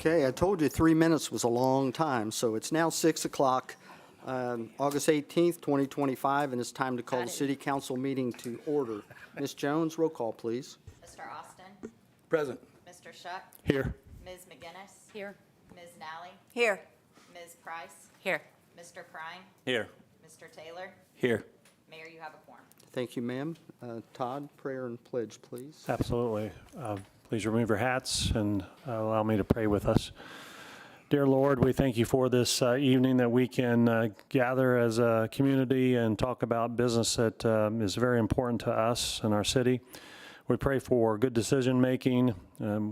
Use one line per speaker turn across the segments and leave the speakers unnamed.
Okay, I told you 3 minutes was a long time, so it's now 6 o'clock, August 18th, 2025, and it's time to call the city council meeting to order. Ms. Jones, roll call, please.
Mr. Austin?
Present.
Mr. Shuck?
Here.
Ms. McGinnis?
Here.
Ms. Nally?
Here.
Ms. Price?
Here.
Mr. Prine?
Here.
Mr. Taylor?
Here.
Mayor, you have a quorum.
Thank you, ma'am. Todd, prayer and pledge, please.
Absolutely. Please remove your hats and allow me to pray with us. Dear Lord, we thank you for this evening that we can gather as a community and talk about business that is very important to us and our city. We pray for good decision-making. We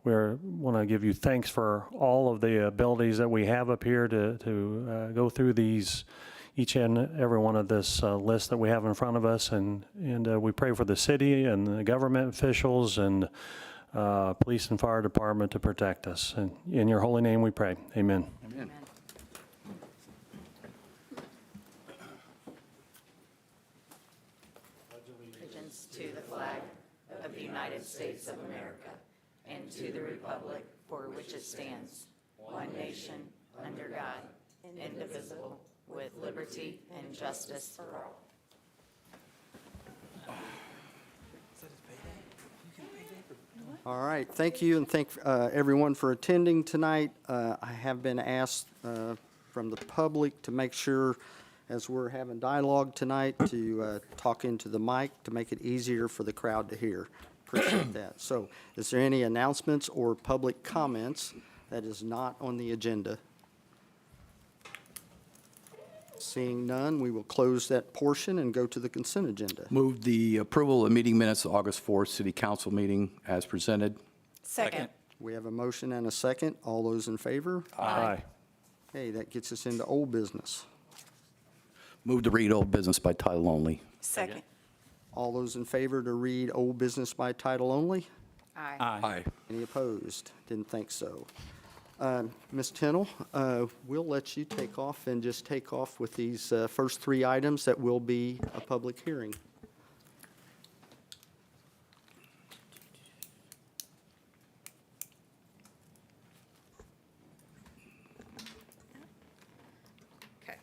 want to give you thanks for all of the abilities that we have up here to go through these, each and every one of this list that we have in front of us. And we pray for the city and the government officials and police and fire department to protect us. And in your holy name we pray. Amen.
Amen.
Allegiance to the flag of the United States of America and to the republic for which it stands, one nation, under God, indivisible, with liberty and justice for all.
All right, thank you, and thank everyone for attending tonight. I have been asked from the public to make sure, as we're having dialogue tonight, to talk into the mic to make it easier for the crowd to hear. Appreciate that. So, is there any announcements or public comments that is not on the agenda? Seeing none, we will close that portion and go to the consent agenda.
Move the approval of meeting minutes of August 4th City Council meeting as presented.
Second.
We have a motion and a second. All those in favor?
Aye.
Okay, that gets us into old business.
Move to read old business by title only.
Second.
All those in favor to read old business by title only?
Aye.
Aye.
Any opposed? Didn't think so. Ms. Tennell, we'll let you take off and just take off with these first three items that will be a public hearing.
Okay.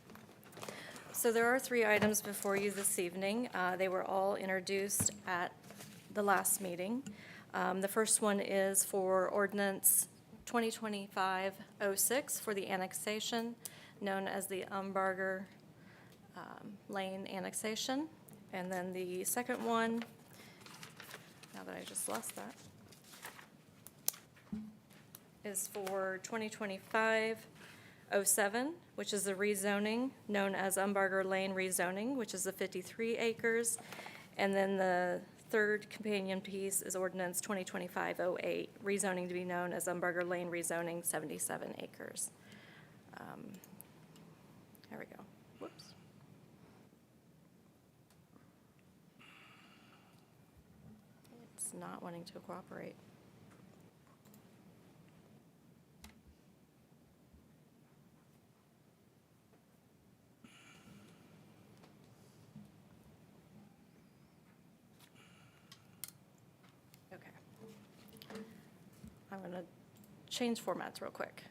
So there are three items before you this evening. They were all introduced at the last meeting. The first one is for ordinance 2025-06 for the annexation known as the Umbarger Lane annexation. And then the second one, now that I just lost that, is for 2025-07, which is the rezoning known as Umbarger Lane rezoning, which is the 53 acres. And then the third companion piece is ordinance 2025-08, rezoning to be known as Umbarger Lane rezoning, 77 acres. There we go. Whoops. It's not wanting to cooperate. Okay. I'm going to change formats real quick.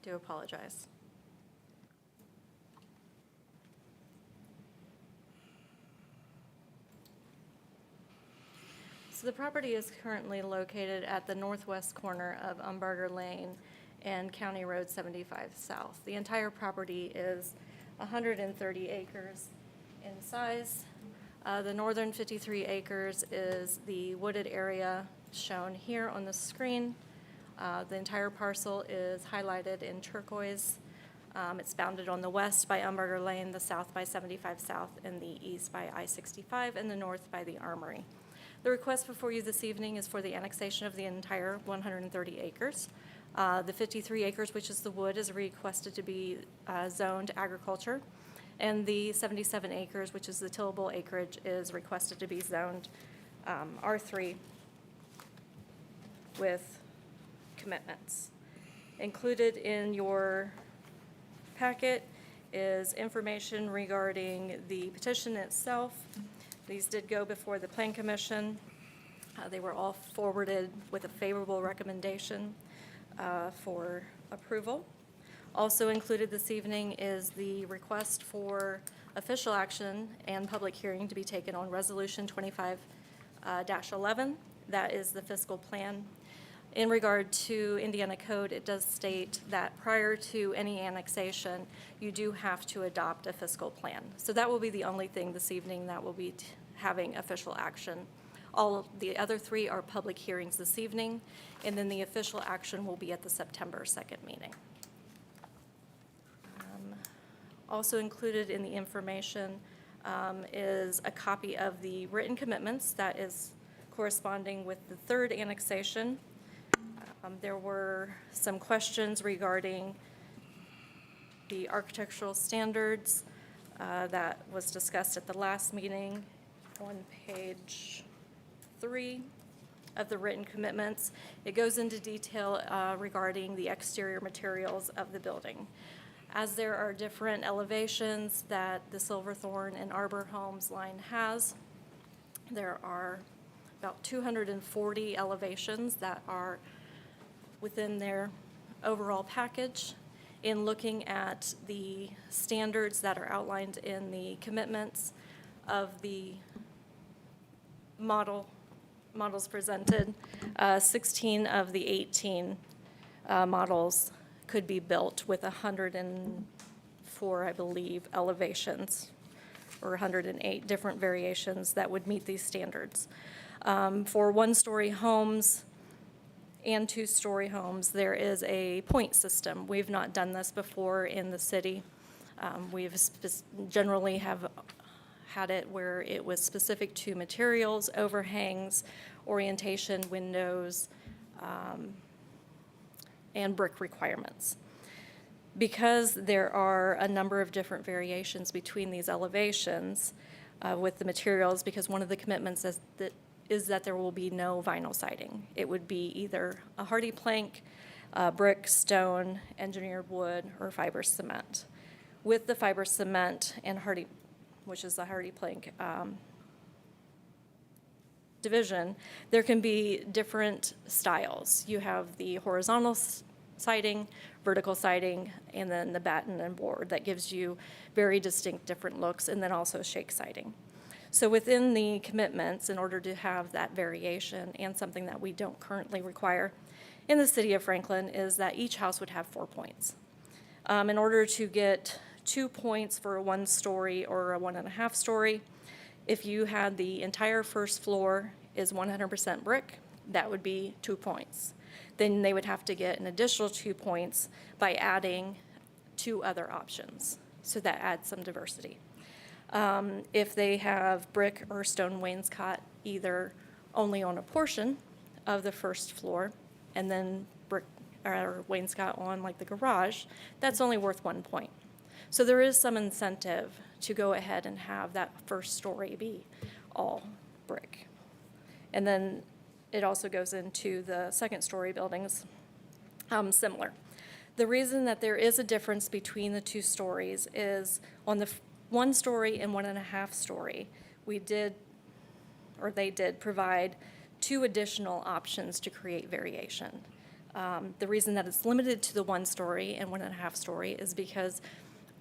Do apologize. So the property is currently located at the northwest corner of Umbarger Lane and County Road 75 South. The entire property is 130 acres in size. The northern 53 acres is the wooded area shown here on the screen. The entire parcel is highlighted in turquoise. It's bounded on the west by Umbarger Lane, the south by 75 South, and the east by I-65, and the north by the Armory. The request before you this evening is for the annexation of the entire 130 acres. The 53 acres, which is the wood, is requested to be zoned agriculture. And the 77 acres, which is the tillable acreage, is requested to be zoned R3 with commitments. Included in your packet is information regarding the petition itself. These did go before the Plan Commission. They were all forwarded with a favorable recommendation for approval. Also included this evening is the request for official action and public hearing to be taken on Resolution 25-11. That is the fiscal plan. In regard to Indiana Code, it does state that prior to any annexation, you do have to adopt a fiscal plan. So that will be the only thing this evening that will be having official action. All of the other three are public hearings this evening, and then the official action will be at the September 2nd meeting. Also included in the information is a copy of the written commitments that is corresponding with the third annexation. There were some questions regarding the architectural standards that was discussed at the last meeting on page 3 of the written commitments. It goes into detail regarding the exterior materials of the building. As there are different elevations that the Silverthorne and Arbor Homes line has, there are about 240 elevations that are within their overall package. In looking at the standards that are outlined in the commitments of the models presented, 16 of the 18 models could be built with 104, I believe, elevations, or 108 different variations that would meet these standards. For one-story homes and two-story homes, there is a point system. We've not done this before in the city. We've generally have had it where it was specific to materials, overhangs, orientation, windows, and brick requirements. Because there are a number of different variations between these elevations with the materials, because one of the commitments is that there will be no vinyl siding. It would be either a hardy plank, brick, stone, engineered wood, or fiber cement. With the fiber cement and hardy, which is the hardy plank division, there can be different styles. You have the horizontal siding, vertical siding, and then the batten and board that gives you very distinct different looks, and then also shake siding. So within the commitments, in order to have that variation, and something that we don't currently require in the city of Franklin, is that each house would have 4 points. In order to get 2 points for a 1-story or a 1.5-story, if you had the entire first floor is 100% brick, that would be 2 points. Then they would have to get an additional 2 points by adding 2 other options. So that adds some diversity. If they have brick or stone wainscot, either only on a portion of the first floor, and then brick or wainscot on like the garage, that's only worth 1 point. So there is some incentive to go ahead and have that first story be all brick. And then it also goes into the second story buildings, similar. The reason that there is a difference between the 2 stories is on the 1-story and 1.5-story, they did provide 2 additional options to create variation. The reason that it's limited to the 1-story and 1.5-story is because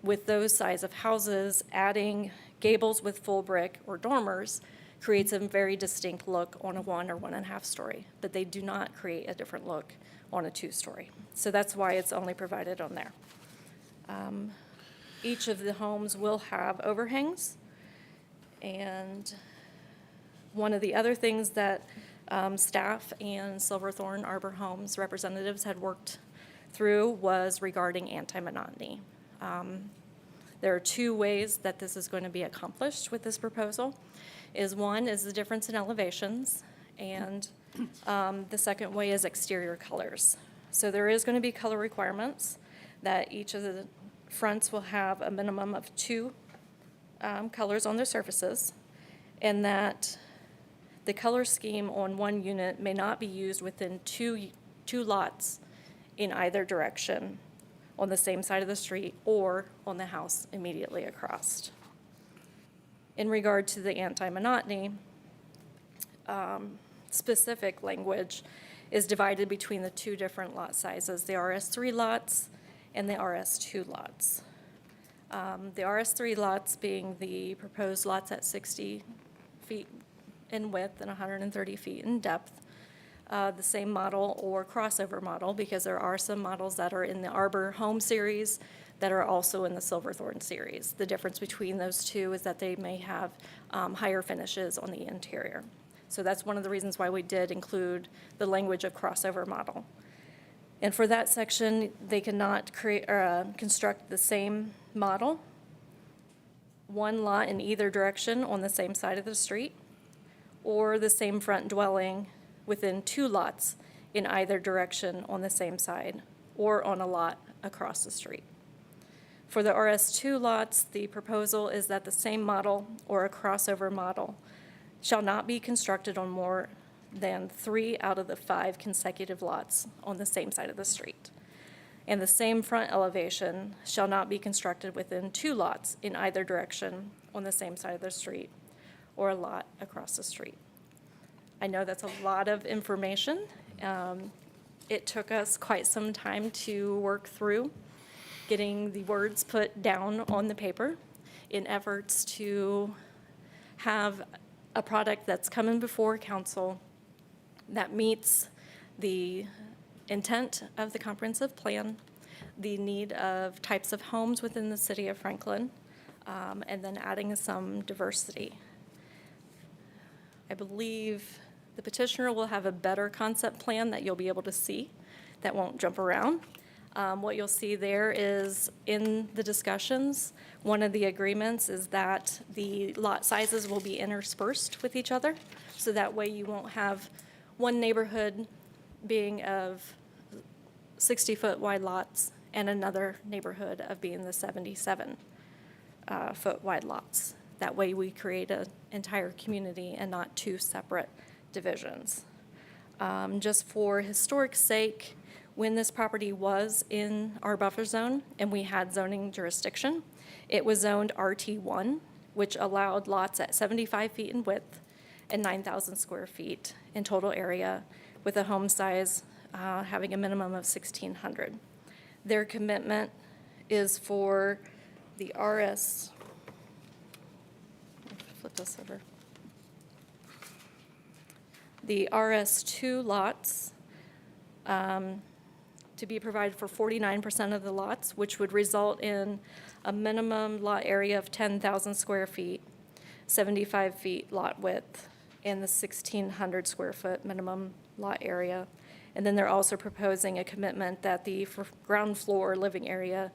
with those size of houses, adding gables with full brick or dormers creates a very distinct look on a 1 or 1.5-story, but they do not create a different look on a 2-story. So that's why it's only provided on there. Each of the homes will have overhangs, and one of the other things that staff and Silverthorne Arbor Homes representatives had worked through was regarding anti-monotony. There are 2 ways that this is going to be accomplished with this proposal. One is the difference in elevations, and the second way is exterior colors. So there is going to be color requirements that each of the fronts will have a minimum of 2 colors on their surfaces, and that the color scheme on one unit may not be used within two lots in either direction on the same side of the street or on the house immediately across. In regard to the anti-monotony, specific language is divided between the two different lot sizes, the RS3 lots and the RS2 lots. The RS3 lots being the proposed lots at 60 feet in width and 130 feet in depth. The same model or crossover model, because there are some models that are in the Arbor Home series that are also in the Silverthorne series. The difference between those two is that they may have higher finishes on the interior. So that's one of the reasons why we did include the language of crossover model. And for that section, they cannot create or construct the same model, one lot in either direction on the same side of the street, or the same front dwelling within two lots in either direction on the same side, or on a lot across the street. For the RS2 lots, the proposal is that the same model or a crossover model shall not be constructed on more than 3 out of the 5 consecutive lots on the same side of the street. And the same front elevation shall not be constructed within 2 lots in either direction on the same side of the street or a lot across the street. I know that's a lot of information. It took us quite some time to work through getting the words put down on the paper in efforts to have a product that's coming before council that meets the intent of the comprehensive plan, the need of types of homes within the city of Franklin, and then adding some diversity. I believe the petitioner will have a better concept plan that you'll be able to see that won't jump around. What you'll see there is in the discussions, one of the agreements is that the lot sizes will be interspersed with each other. So that way you won't have one neighborhood being of 60-foot wide lots and another neighborhood of being the 77-foot wide lots. That way we create an entire community and not 2 separate divisions. Just for historic sake, when this property was in our buffer zone and we had zoning jurisdiction, it was zoned RT1, which allowed lots at 75 feet in width and 9,000 square feet in total area, with a home size having a minimum of 1,600. Their commitment is for the flip this over. The RS2 lots to be provided for 49% of the lots, which would result in a minimum lot area of 10,000 square feet, 75 feet lot width, and the 1,600 square foot minimum lot area. And then they're also proposing a commitment that the ground floor living area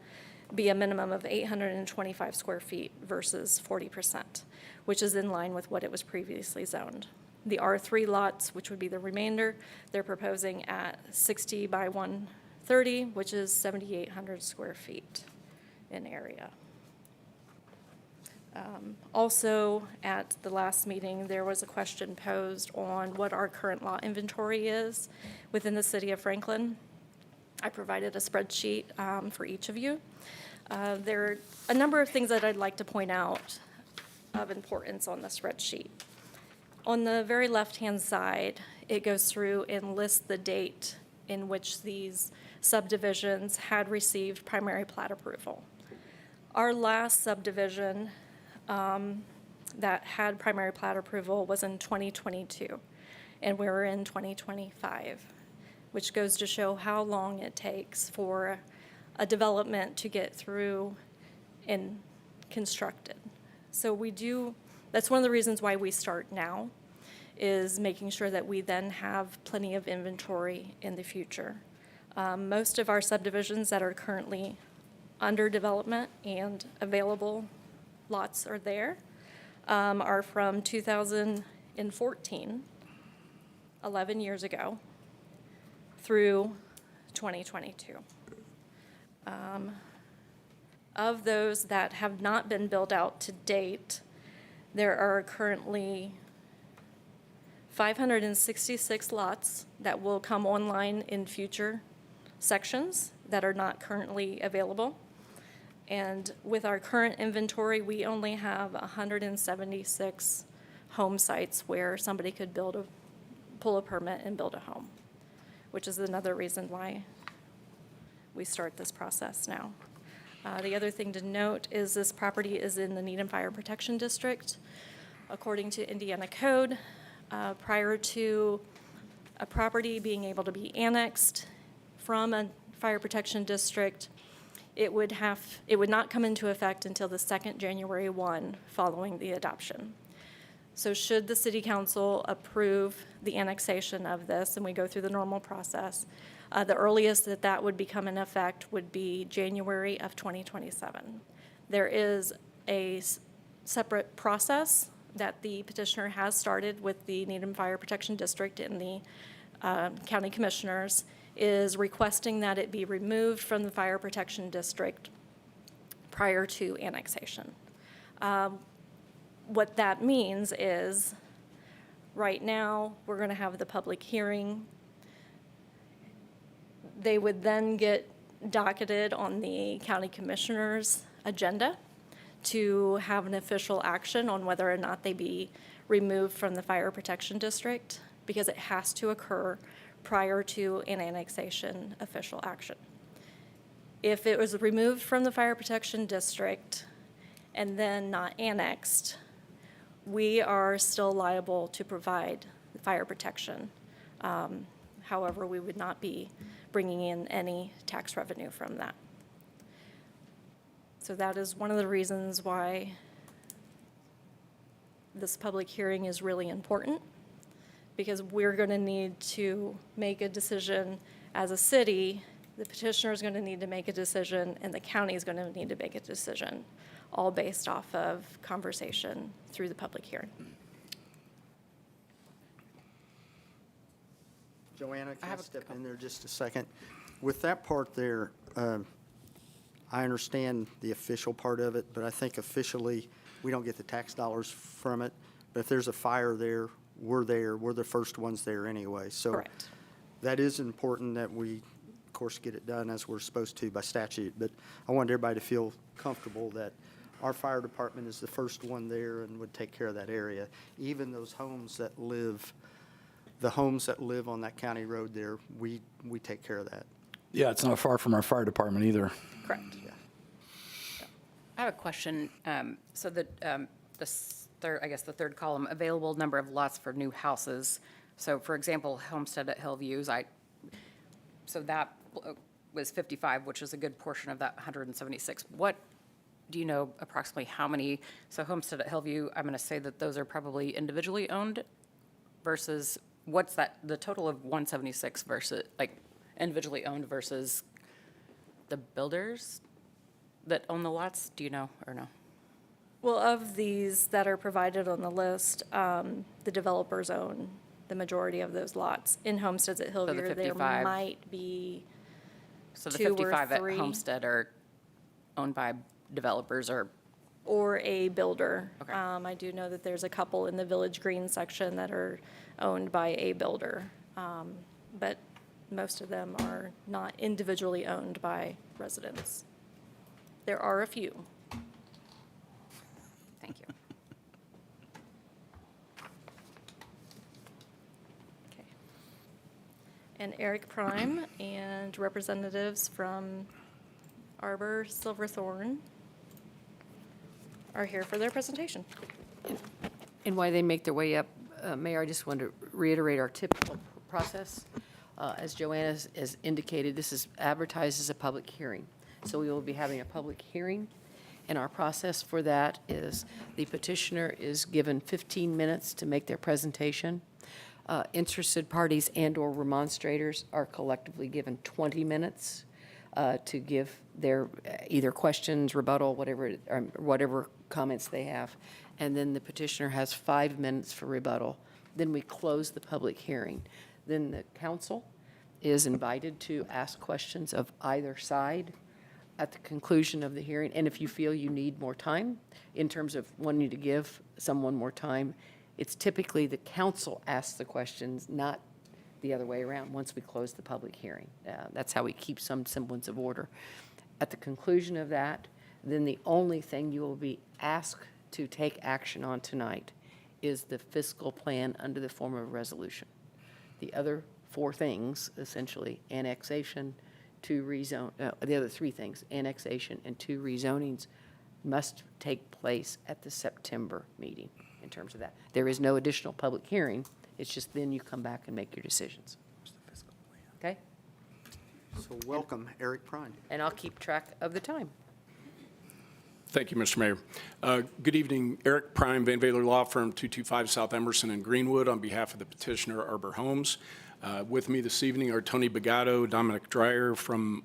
be a minimum of 825 square feet versus 40%, which is in line with what it was previously zoned. The R3 lots, which would be the remainder, they're proposing at 60 by 130, which is 7,800 square feet in area. Also, at the last meeting, there was a question posed on what our current lot inventory is within the city of Franklin. I provided a spreadsheet for each of you. There are a number of things that I'd like to point out of importance on the spreadsheet. On the very left-hand side, it goes through and lists the date in which these subdivisions had received primary plat approval. Our last subdivision that had primary plat approval was in 2022, and we're in 2025, which goes to show how long it takes for a development to get through and constructed. So that's one of the reasons why we start now, is making sure that we then have plenty of inventory in the future. Most of our subdivisions that are currently under development and available lots are there, are from 2014, 11 years ago, through 2022. Of those that have not been built out to date, there are currently 566 lots that will come online in future sections that are not currently available. And with our current inventory, we only have 176 home sites where somebody could build pull a permit and build a home, which is another reason why we start this process now. The other thing to note is this property is in the Needham Fire Protection District. According to Indiana code, prior to a property being able to be annexed from a fire protection district, it would not come into effect until the second January 1 following the adoption. So should the city council approve the annexation of this, and we go through the normal process, the earliest that that would become in effect would be January of 2027. There is a separate process that the petitioner has started with the Needham Fire Protection District and the county commissioners, is requesting that it be removed from the fire protection district prior to annexation. What that means is, right now, we're going to have the public hearing. They would then get docketed on the county commissioner's agenda to have an official action on whether or not they be removed from the fire protection district, because it has to occur prior to an annexation official action. If it was removed from the fire protection district and then not annexed, we are still liable to provide fire protection. However, we would not be bringing in any tax revenue from that. So that is one of the reasons why this public hearing is really important, because we're going to need to make a decision as a city, the petitioner is going to need to make a decision, and the county is going to need to make a decision, all based off of conversation through the public hearing.
Joanna, can I step in there just a second? With that part there, I understand the official part of it, but I think officially, we don't get the tax dollars from it. But if there's a fire there, we're the first ones there anyway. So
Correct.
that is important that we, of course, get it done as we're supposed to by statute. But I want everybody to feel comfortable that our fire department is the first one there and would take care of that area. Even those homes that live, the homes that live on that county road there, we take care of that.
Yeah, it's not far from our fire department either.
Correct.
I have a question. So the third column, available number of lots for new houses. So for example, Homestead at Hillviews, so that was 55, which is a good portion of that 176. What, do you know approximately how many? So Homestead at Hillview, I'm going to say that those are probably individually owned versus, what's that, the total of 176 versus, like, individually owned versus the builders that own the lots? Do you know or no?
Well, of these that are provided on the list, the developers own the majority of those lots. In Homesteads at Hillview, there
55.
might be
So the
2 or
55 at
3.
Homestead are owned by developers
or a builder.
Okay.
I do know that there's a couple in the Village Green section that are owned by a builder, but most of them are not individually owned by residents. There are a few.
Thank you.
Okay. And Eric Prime and representatives from Arbor Silverthorne are here for their presentation.
And while they make their way up, Mayor, I just want to reiterate our typical process. As Joanna has indicated, this is advertised as a public hearing. So we will be having a public hearing, and our process for that is the petitioner is given 15 minutes to make their presentation. Interested parties and/or remonstrators are collectively given 20 minutes to give their either questions, rebuttal, whatever comments they have. And then the petitioner has 5 minutes for rebuttal. Then we close the public hearing. Then the council is invited to ask questions of either side at the conclusion of the hearing. And if you feel you need more time, in terms of wanting to give someone more time, it's typically the council asks the questions, not the other way around, once we close the public hearing. That's how we keep some semblance of order. At the conclusion of that, then the only thing you will be asked to take action on tonight is the fiscal plan under the form of a resolution. The other four things, essentially, annexation, the other three things, annexation and 2 rezonings, must take place at the September meeting in terms of that. There is no additional public hearing. It's just then you come back and make your decisions. Okay?
So welcome, Eric Prine.
And I'll keep track of the time.
Thank you, Mr. Mayor. Good evening, Eric Prime, Van Valer Law Firm, 225 South Emerson in Greenwood, on behalf of the petitioner Arbor Homes. With me this evening are Tony Bagato, Dominic Dreyer from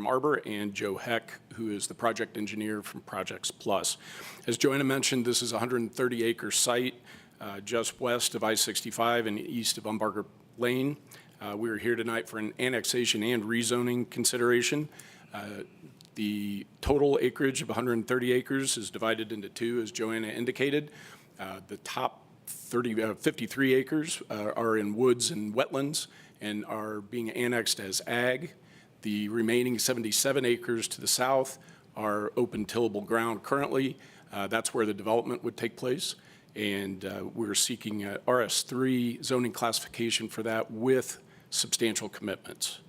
Arbor, and Joe Heck, who is the project engineer from Projects Plus. As Joanna mentioned, this is a 130-acre site just west of I-65 and east of Umbarger Lane. We are here tonight for an annexation and rezoning consideration. The total acreage of 130 acres is divided into 2, as Joanna indicated. The top 53 acres are in woods and wetlands and are being annexed as ag. The remaining 77 acres to the south are open tillable ground currently. That's where the development would take place. And we're seeking a RS3 zoning classification for that with substantial commitments.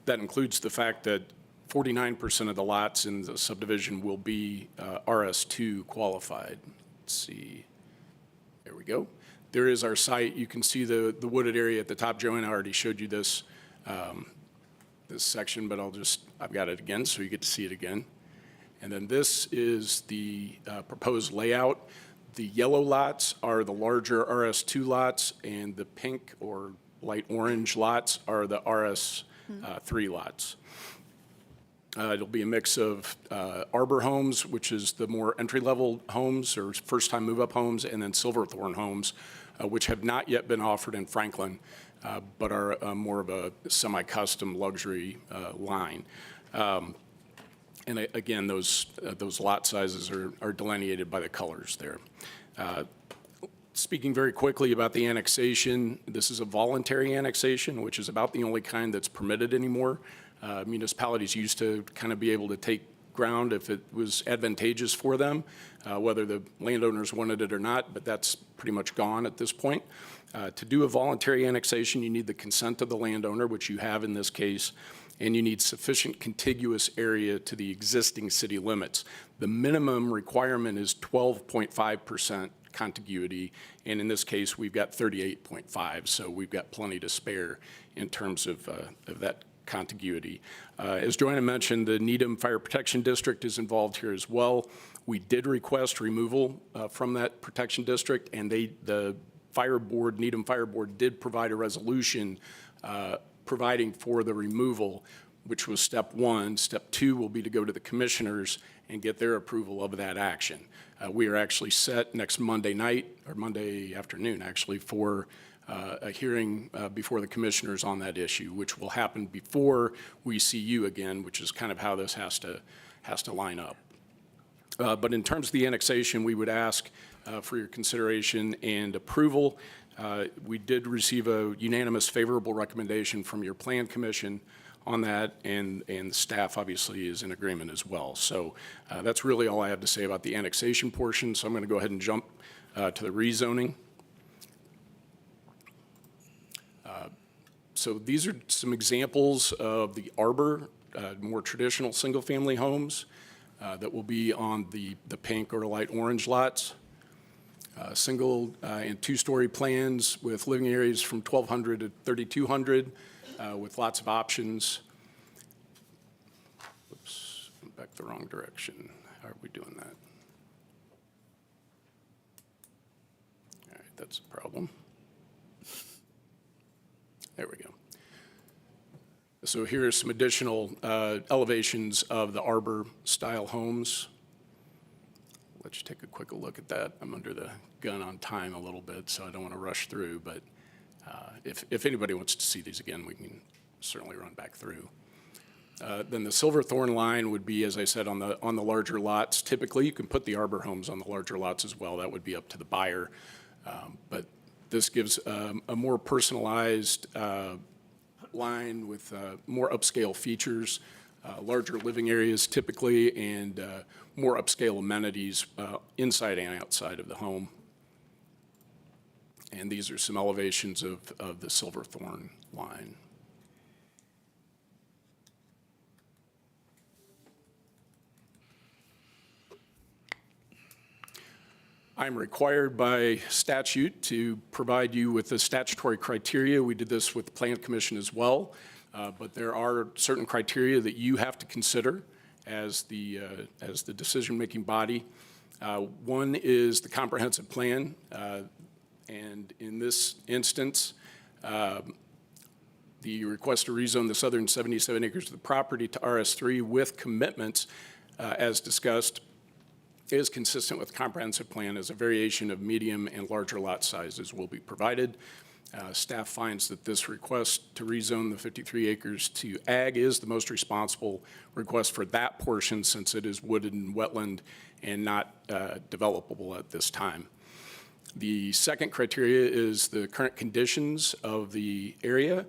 That includes the fact that 49% of the lots in the subdivision will be RS2 qualified. Let's see. There we go. There is our site. You can see the wooded area at the top. Joanna already showed you this, this section, but I've got it again so you get to see it again. And then this is the proposed layout. The yellow lots are the larger RS2 lots, and the pink or light orange lots are the RS3 lots. It'll be a mix of Arbor Homes, which is the more entry-level homes or first-time move-up homes, and then Silverthorne Homes, which have not yet been offered in Franklin, but are more of a semi-custom luxury line. And again, those lot sizes are delineated by the colors there. Speaking very quickly about the annexation, this is a voluntary annexation, which is about the only kind that's permitted anymore. Municipalities used to kind of be able to take ground if it was advantageous for them, whether the landowners wanted it or not, but that's pretty much gone at this point. To do a voluntary annexation, you need the consent of the landowner, which you have in this case, and you need sufficient contiguous area to the existing city limits. The minimum requirement is 12.5% contiguity, and in this case, we've got 38.5, so we've got plenty to spare in terms of that contiguity. As Joanna mentioned, the Needham Fire Protection District is involved here as well. We did request removal from that protection district, and the fire board, Needham Fire Board, did provide a resolution providing for the removal, which was step 1. Step 2 will be to go to the commissioners and get their approval of that action. We are actually set next Monday night, or Monday afternoon, actually, for a hearing before the commissioners on that issue, which will happen before we see you again, which is kind of how this has to line up. But in terms of the annexation, we would ask for your consideration and approval. We did receive a unanimous favorable recommendation from your Plan Commission on that, and the staff obviously is in agreement as well. So that's really all I have to say about the annexation portion. So I'm going to go ahead and jump to the rezoning. So these are some examples of the Arbor, more traditional single-family homes that will be on the pink or light orange lots. Single and two-story plans with living areas from 1,200 to 3,200 with lots of options. Oops, went back the wrong direction. How are we doing that? All right, that's a problem. There we go. So here are some additional elevations of the Arbor-style homes. Let's take a quick look at that. I'm under the gun on time a little bit, so I don't want to rush through, but if anybody wants to see these again, we can certainly run back through. Then the Silverthorne line would be, as I said, on the larger lots. Typically, you can put the Arbor homes on the larger lots as well. That would be up to the buyer. But this gives a more personalized line with more upscale features, larger living areas typically, and more upscale amenities inside and outside of the home. And these are some elevations of the Silverthorne line. I'm required by statute to provide you with the statutory criteria. We did this with the Plan Commission as well, but there are certain criteria that you have to consider as the decision-making body. One is the comprehensive plan, and in this instance, the request to rezone the southern 77 acres of the property to RS3 with commitments, as discussed, is consistent with the comprehensive plan as a variation of medium and larger lot sizes will be provided. Staff finds that this request to rezone the 53 acres to ag is the most responsible request for that portion since it is wooded and wetland and not developable at this time. The second criteria is the current conditions of the area.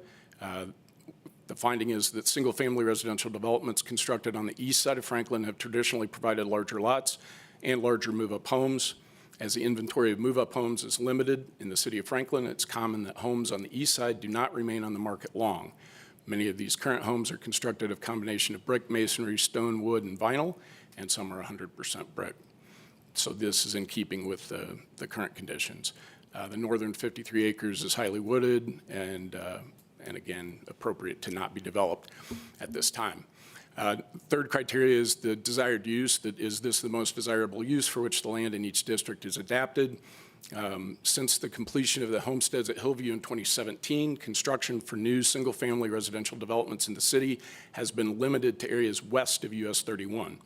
The finding is that single-family residential developments constructed on the east side of Franklin have traditionally provided larger lots and larger move-up homes. As the inventory of move-up homes is limited in the city of Franklin, it's common that homes on the east side do not remain on the market long. Many of these current homes are constructed of a combination of brick, masonry, stone, wood, and vinyl, and some are 100% brick. So this is in keeping with the current conditions. The northern 53 acres is highly wooded and again, appropriate to not be developed at this time. Third criteria is the desired use. That is this the most desirable use for which the land in each district is adapted? Since the completion of the homesteads at Hillview in 2017, construction for new single-family residential developments in the city has been limited to areas west of US 31.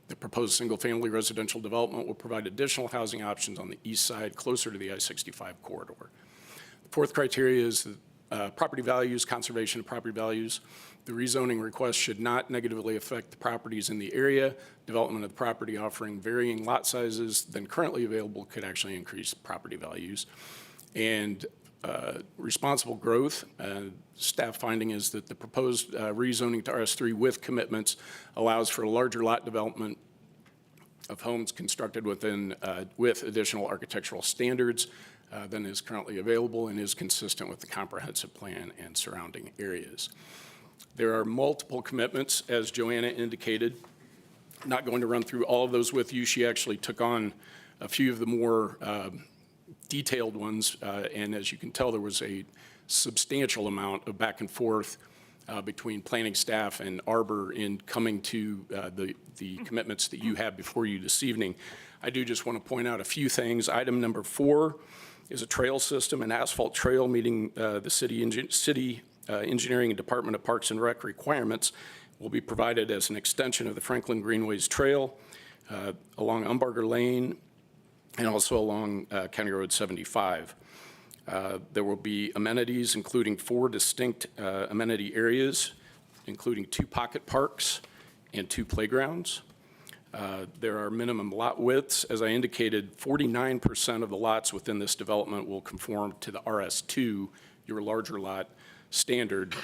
The proposed single-family residential development will provide additional housing options on the east side, closer to the I-65 corridor. The fourth criteria is property values, conservation of property values. The rezoning request should not negatively affect the properties in the area. Development of the property offering varying lot sizes than currently available could actually increase property values. And responsible growth, staff finding is that the proposed rezoning to RS3 with commitments allows for a larger lot development of homes constructed within with additional architectural standards than is currently available and is consistent with the comprehensive plan and surrounding areas. There are multiple commitments, as Joanna indicated. I'm not going to run through all of those with you. She actually took on a few of the more detailed ones, and as you can tell, there was a substantial amount of back and forth between planning staff and Arbor in coming to the commitments that you have before you this evening. I do just want to point out a few things. Item number 4 is a trail system, an asphalt trail meeting the city engineering and Department of Parks and Rec requirements will be provided as an extension of the Franklin Greenways Trail along Umbarger Lane and also along County Road 75. There will be amenities, including 4 distinct amenity areas, including 2 pocket parks and 2 playgrounds. There are minimum lot widths. As I indicated, 49% of the lots within this development will conform to the RS2, your larger lot standard,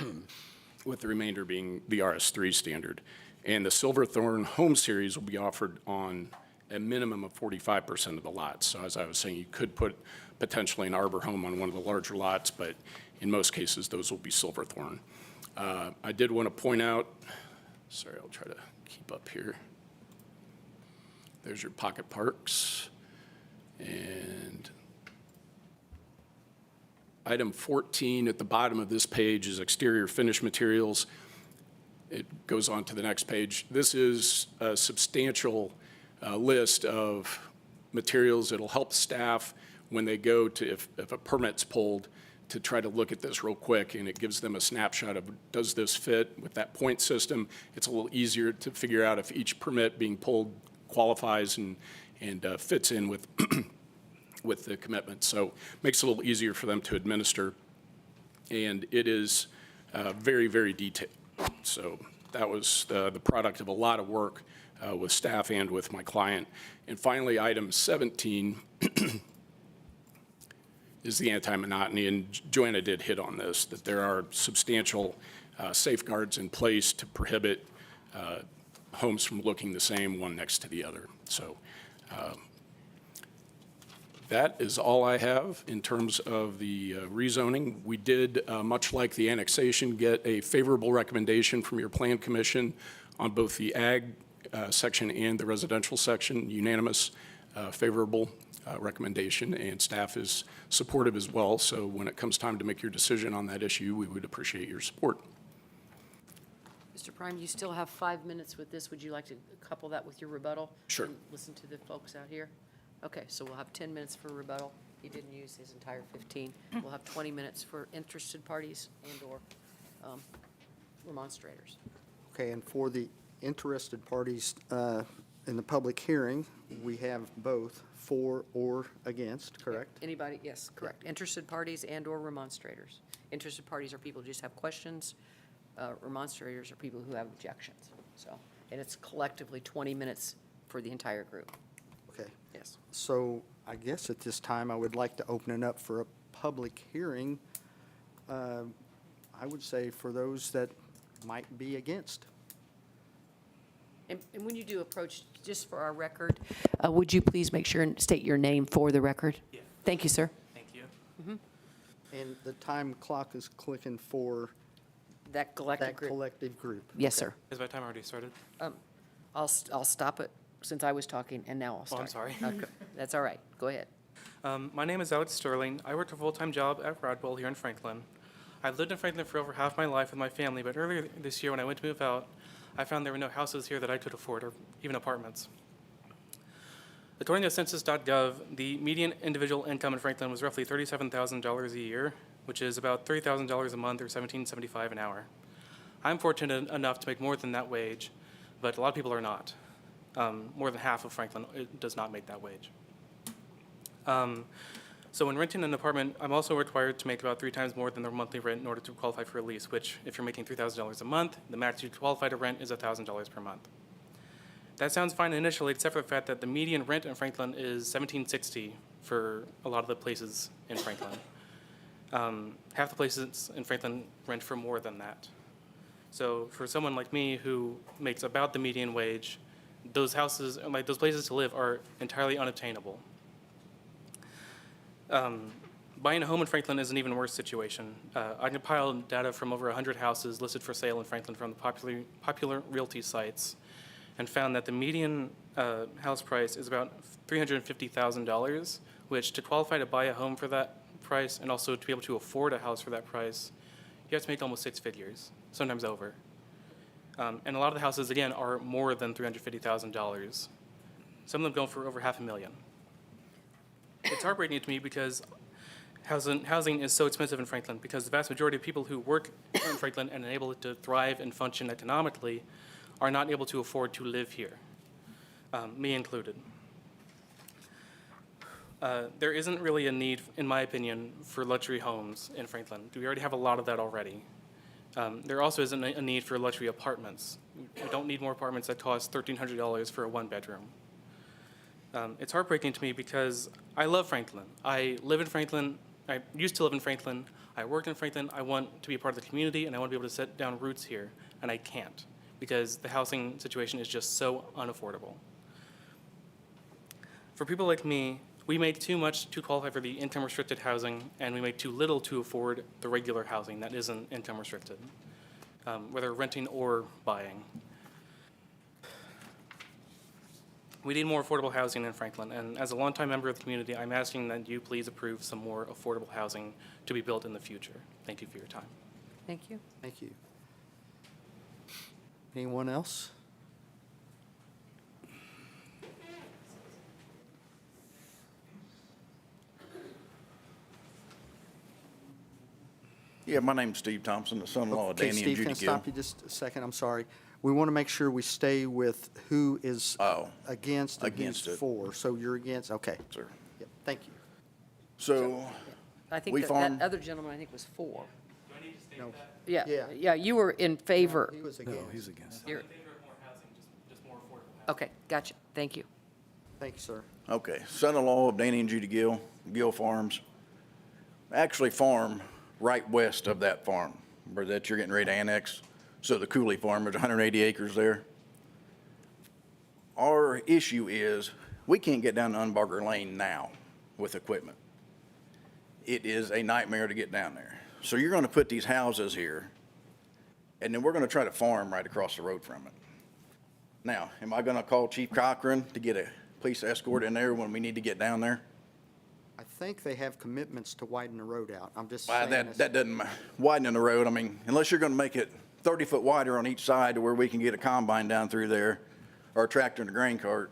with the remainder being the RS3 standard. And the Silverthorne Home Series will be offered on a minimum of 45% of the lots. So as I was saying, you could put potentially an Arbor home on one of the larger lots, but in most cases, those will be Silverthorne. I did want to point out, sorry, I'll try to keep up here. There's your pocket parks. And item 14 at the bottom of this page is exterior finish materials. It goes on to the next page. This is a substantial list of materials that'll help staff when they go to, if a permit's pulled, to try to look at this real quick, and it gives them a snapshot of, does this fit with that point system? It's a little easier to figure out if each permit being pulled qualifies and fits in with with the commitment. So makes it a little easier for them to administer. And it is very, very detailed. So that was the product of a lot of work with staff and with my client. And finally, item 17 is the anti-monotony. And Joanna did hit on this, that there are substantial safeguards in place to prohibit homes from looking the same one next to the other. So That is all I have in terms of the rezoning. We did, much like the annexation, get a favorable recommendation from your Plan Commission on both the ag section and the residential section, unanimous favorable recommendation, and staff is supportive as well. So when it comes time to make your decision on that issue, we would appreciate your support.
Mr. Prime, you still have 5 minutes with this. Would you like to couple that with your rebuttal?
Sure.
And listen to the folks out here? Okay, so we'll have 10 minutes for rebuttal. He didn't use his entire 15. We'll have 20 minutes for interested parties and/or remonstrators.
Okay, and for the interested parties in the public hearing, we have both for or against, correct?
Anybody? Yes, correct. Interested parties and/or remonstrators. Interested parties are people who just have questions. Remonstrators are people who have objections. So, and it's collectively 20 minutes for the entire group.
Okay.
Yes.
So I guess at this time, I would like to open it up for a public hearing. I would say for those that might be against.
And when you do approach, just for our record, would you please make sure and state your name for the record?
Yeah.
Thank you, sir.
Thank you.
And the time clock is clicking for
That collective
that
group.
collective group.
Yes, sir.
Is my time already started?
I'll stop it since I was talking, and now I'll
Oh,
start.
I'm sorry.
Okay. That's all right. Go ahead.
My name is Alex Sterling. I work a full-time job at Rodwell here in Franklin. I've lived in Franklin for over half my life with my family, but earlier this year when I went to move out, I found there were no houses here that I could afford, or even apartments. According to Census.gov, the median individual income in Franklin was roughly $37,000 a year, which is about $30,000 a month or $17.75 an hour. I'm fortunate enough to make more than that wage, but a lot of people are not. More than half of Franklin does not make that wage. So when renting an apartment, I'm also required to make about 3 times more than their monthly rent in order to qualify for a lease, which, if you're making $3,000 a month, the max you qualify to rent is $1,000 per month. That sounds fine initially, except for the fact that the median rent in Franklin is $1,760 for a lot of the places in Franklin. Half the places in Franklin rent for more than that. So for someone like me who makes about the median wage, those houses, like those places to live, are entirely unobtainable. Buying a home in Franklin is an even worse situation. I compiled data from over 100 houses listed for sale in Franklin from the popular realty sites, and found that the median house price is about $350,000, which, to qualify to buy a home for that price and also to be able to afford a house for that price, you have to make almost 6 figures, sometimes over. And a lot of the houses, again, are more than $350,000. Some of them go for over $500,000. It's heartbreaking to me because housing is so expensive in Franklin, because the vast majority of people who work in Franklin and enable it to thrive and function economically are not able to afford to live here, me included. There isn't really a need, in my opinion, for luxury homes in Franklin. We already have a lot of that already. There also isn't a need for luxury apartments. We don't need more apartments that cost $1,300 for a 1-bedroom. It's heartbreaking to me because I love Franklin. I live in Franklin. I used to live in Franklin. I work in Franklin. I want to be a part of the community, and I want to be able to set down roots here, and I can't because the housing situation is just so unaffordable. For people like me, we make too much to qualify for the income-restricted housing, and we make too little to afford the regular housing that isn't income-restricted, whether renting or buying. We need more affordable housing in Franklin, and as a longtime member of the community, I'm asking that you please approve some more affordable housing to be built in the future. Thank you for your time.
Thank you.
Thank you. Anyone else?
Yeah, my name's Steve Thompson, the son-in-law of
Okay,
Danny and
Steve,
Judy
can I
Gill.
stop you just a second? I'm sorry. We want to make sure we stay with who is against and who's
Against it.
for. So you're against, okay.
Sir.
Yep, thank you.
So,
I think
We
that
farm-
other gentleman, I think, was for.
Do I need to state
No.
that?
Yeah,
Yeah.
yeah, you were in favor.
He was against.
against.
You're-
I'm in favor of more housing, just more affordable housing.
Okay, gotcha. Thank you.
Thank you, sir.
okay, son-in-law of Danny and Judy Gill, Gill Farms, actually farm right west of that farm, where that you're getting ready to annex. So the Cooley Farm, there's 180 acres there. Our issue is, we can't get down to Unbarger Lane now. with equipment. It is a nightmare to get down there. So you're going to put these houses here, and then we're going to try to farm right across the road from it. Now, am I going to call Chief Cochran to get a police escort in there when we need to get down there?
I think they have commitments to widen the road out. I'm just saying.
That doesn't widen the road. I mean, unless you're going to make it 30 foot wider on each side to where we can get a combine down through there or a tractor and a grain cart.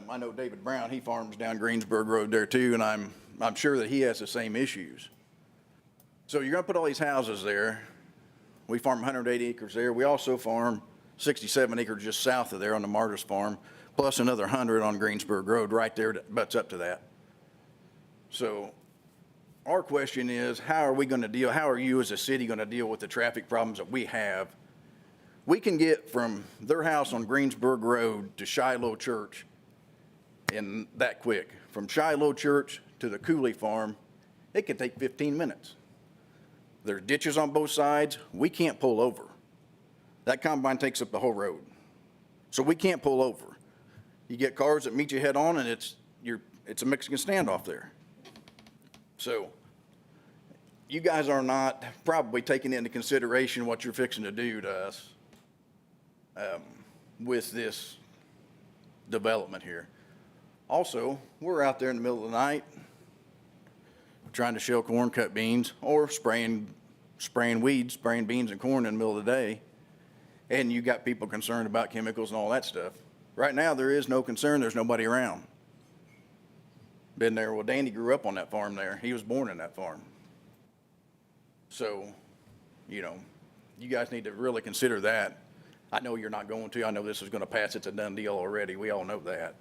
I know David Brown, he farms down Greensburg Road there too, and I'm sure that he has the same issues. So you're going to put all these houses there. We farm 180 acres there. We also farm 67 acres just south of there on the Martyrs Farm, plus another 100 on Greensburg Road right there that butts up to that. So our question is, how are you as a city going to deal with the traffic problems that we have? We can get from their house on Greensburg Road to Shiloh Church in that quick. From Shiloh Church to the Cooley Farm, it could take 15 minutes. There's ditches on both sides. We can't pull over. That combine takes up the whole road. So we can't pull over. You get cars that meet you head on, and it's a Mexican standoff there. So you guys are not probably taking into consideration what you're fixing to do to us with this development here. Also, we're out there in the middle of the night trying to shell corn, cut beans, or spraying weeds, spraying beans and corn in the middle of the day, and you got people concerned about chemicals and all that stuff. Right now, there is no concern. There's nobody around. Been there. Well, Danny grew up on that farm there. He was born in that farm. So, you guys need to really consider that. I know you're not going to. I know this is going to pass. It's a done deal already. We all know that.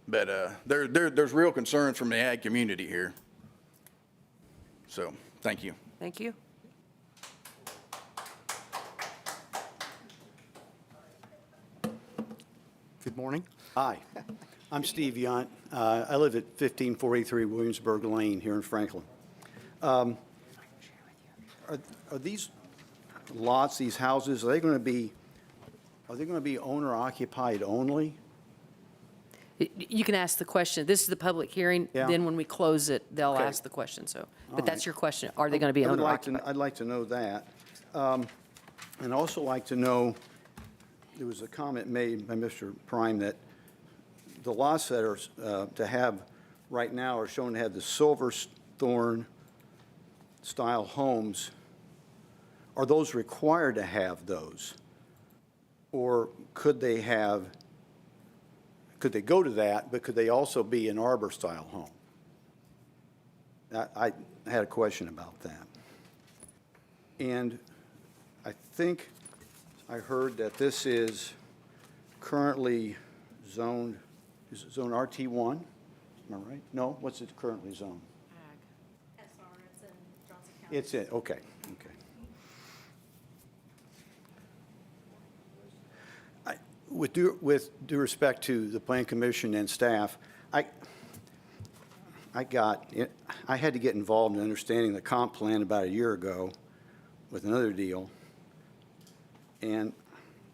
But there's real concerns from the ag community here. So, thank you.
Thank you.
Good morning.
Hi, I'm Steve Yount. I live at 1543 Williamsburg Lane here in Franklin. Are these lots, these houses, are they going to be owner occupied only?
You can ask the question. This is the public hearing.
Yeah.
Then when we close it, they'll
Okay.
ask the question. So,
All
but that's
right.
your question. Are they going to be owner occupied?
I'd like to know that. And also like to know, there was a comment made by Mr. Prime that the lots that are to have right now are shown to have the Silverthorne style homes. Are those required to have those? Or could they go to that, but could they also be an arbor style home? I had a question about that. And I think I heard that this is currently zoned, is it zone RT1? Am I right? No, what's it currently zoned?
SR, it's in Johnson County.
It's in, okay, okay. With due respect to the Plan Commission and staff, I had to get involved in understanding the comp plan about a year ago with another deal. And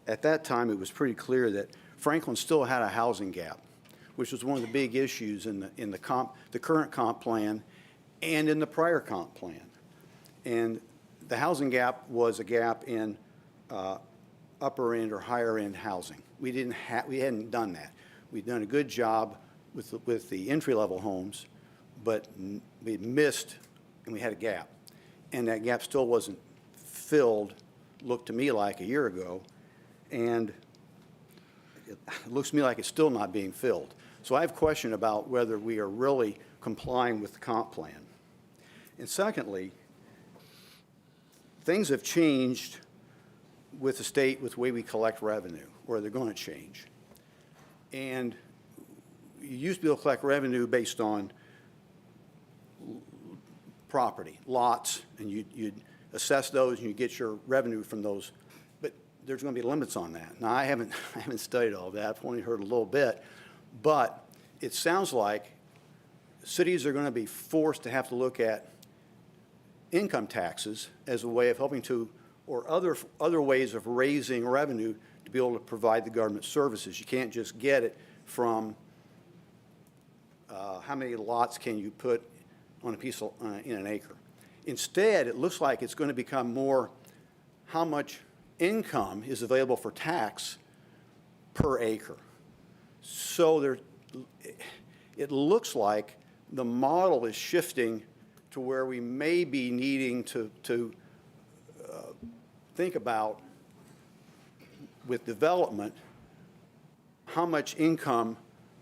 at that time, it was pretty clear that Franklin still had a housing gap, which was one of the big issues in the current comp plan and in the prior comp plan. And the housing gap was a gap in upper end or higher end housing. We hadn't done that. We'd done a good job with the entry level homes, but we missed and we had a gap. And that gap still wasn't filled, looked to me like a year ago, and it looks to me like it's still not being filled. So I have a question about whether we are really complying with the comp plan. And secondly, things have changed with the state with the way we collect revenue, or they're going to change. And you used to be able to collect revenue based on property, lots, and you'd assess those and you get your revenue from those. But there's going to be limits on that. Now, I haven't studied all that. I've only heard a little bit. But it sounds like cities are going to be forced to have to look at income taxes as a way of helping to, or other ways of raising revenue to be able to provide the government services. You can't just get it from how many lots can you put on a piece of, in an acre. Instead, it looks like it's going to become more how much income is available for tax per acre. So there, it looks like the model is shifting to where we may be needing to think about with development, how much income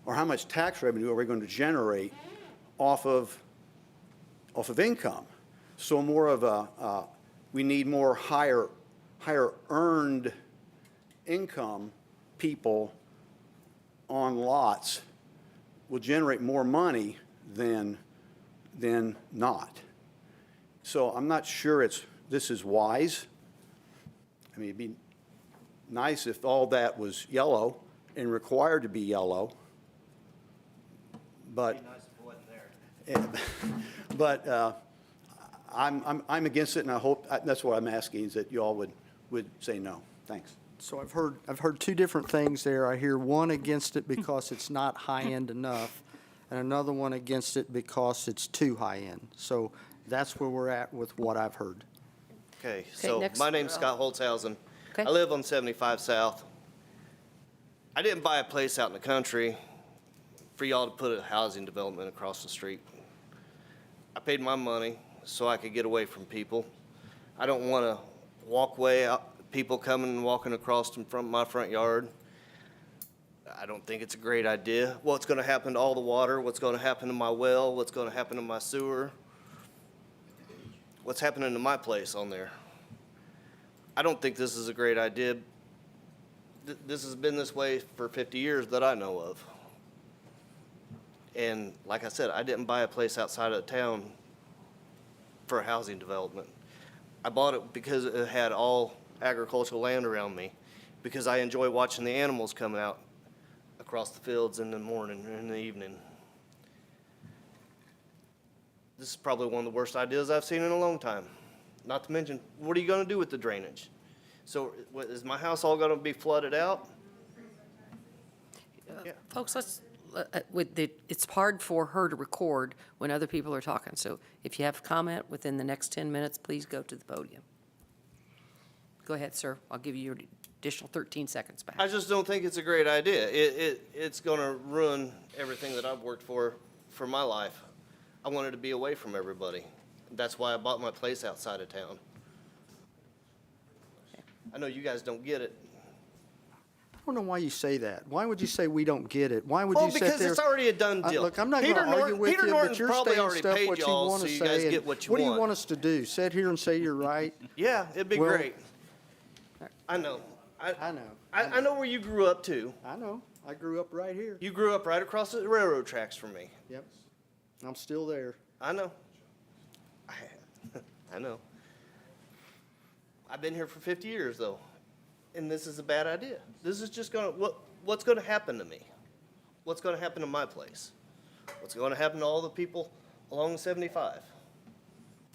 or how much tax revenue are we going to generate off of income. So more of a, we need more higher earned income people on lots will generate more money than not. So I'm not sure this is wise. I mean, it'd be nice if all that was yellow and required to be yellow. But, but I'm against it, and I hope, that's what I'm asking, is that you all would say no. Thanks.
So I've heard two different things there. I hear one against it because it's not high-end enough, and another one against it because it's too high-end. So that's where we're at with what I've heard.
Okay, so
next.
my name's Scott Holtzhausen.
Okay.
I live on 75 South. I didn't buy a place out in the country for y'all to put a housing development across the street. I paid my money so I could get away from people. I don't want to walk away out, people coming and walking across from my front yard. I don't think it's a great idea. What's going to happen to all the water? What's going to happen to my well? What's going to happen to my sewer? What's happening to my place on there? I don't think this is a great idea. This has been this way for 50 years that I know of. And like I said, I didn't buy a place outside of town for a housing development. I bought it because it had all agricultural land around me, because I enjoy watching the animals coming out across the fields in the morning and in the evening. This is probably one of the worst ideas I've seen in a long time. Not to mention, what are you going to do with the drainage? So is my house all going to be flooded out? Yeah.
Folks, it's hard for her to record when other people are talking. So if you have a comment within the next 10 minutes, please go to the podium. Go ahead, sir. I'll give you your additional 13 seconds back.
I just don't think it's a great idea. It's going to ruin everything that I've worked for my life. I wanted to be away from everybody. That's why I bought my place outside of town. I know you guys don't get it.
I don't know why you say that. Why would you say we don't get it? Why would you sit there?
Well, because it's already a done deal.
Look, I'm not going to argue with
Peter
you,
Norton's
but you're
probably
saying
already
stuff
paid
what you
y'all,
want
so
to
you
say.
guys
and
get what you
What do you
want.
want us to do? Sit here and say you're right?
Yeah, it'd be
Well-
great. I know.
I know.
I know where you grew up too.
I know. I grew up right here.
You grew up right across the railroad tracks from me.
Yep. I'm still there.
I know. I know. I've been here for 50 years though, and this is a bad idea. This is just what's gonna happen to me? What's gonna happen to my place? What's gonna happen to all the people along 75?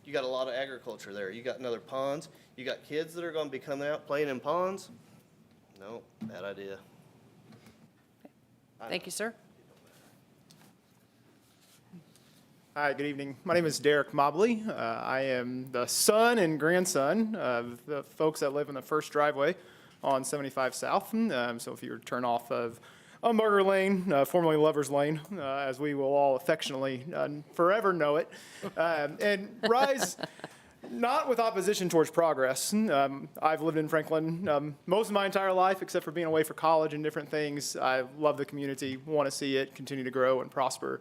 You got a lot of agriculture there. You got another ponds. You got kids that are gonna be coming out playing in ponds. No, bad idea.
Thank you, sir.
Hi, good evening. My name is Derek Mobley. I am the son and grandson of the folks that live in the first driveway on 75 South. So if you turn off of Umberger Lane, formerly Lover's Lane, as we will all affectionately forever know it, and rise not with opposition towards progress. I've lived in Franklin most of my entire life, except for being away for college and different things. I love the community, want to see it continue to grow and prosper.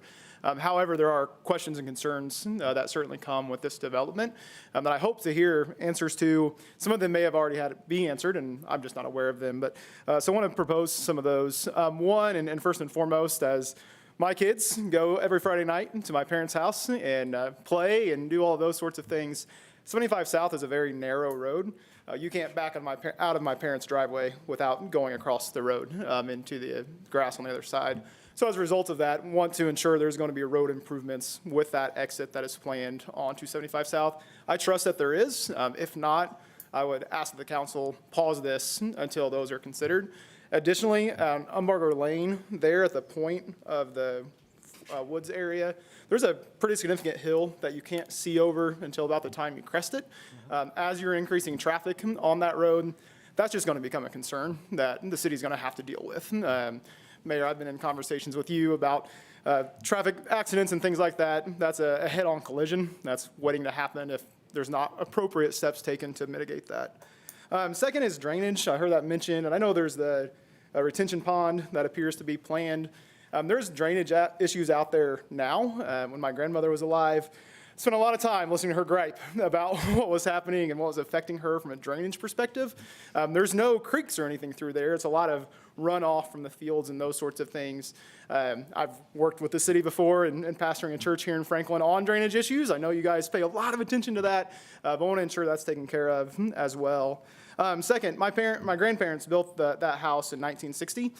However, there are questions and concerns that certainly come with this development that I hope to hear answers to. Some of them may have already had to be answered, and I'm just not aware of them. But so I want to propose some of those. One, and first and foremost, as my kids go every Friday night to my parents' house and play and do all of those sorts of things. 75 South is a very narrow road. You can't back out of my parents' driveway without going across the road into the grass on the other side. So as a result of that, want to ensure there's going to be road improvements with that exit that is planned onto 75 South. I trust that there is. If not, I would ask that the council pause this until those are considered. Additionally, on Umberger Lane, there at the point of the Woods area. There's a pretty significant hill that you can't see over until about the time you crest it. As you're increasing traffic on that road, that's just going to become a concern that the city's going to have to deal with. Mayor, I've been in conversations with you about traffic accidents and things like that. That's a head-on collision. That's waiting to happen if there's not appropriate steps taken to mitigate that. Second is drainage. I heard that mentioned, and I know there's the retention pond that appears to be planned. There's drainage issues out there now. When my grandmother was alive, I spent a lot of time listening to her gripe about what was happening and what was affecting her from a drainage perspective. There's no creeks or anything through there. It's a lot of runoff from the fields and those sorts of things. I've worked with the city before and pastoring a church here in Franklin on drainage issues. I know you guys pay a lot of attention to that, but I want to ensure that's taken care of as well. Second, my grandparents built that house in 1960,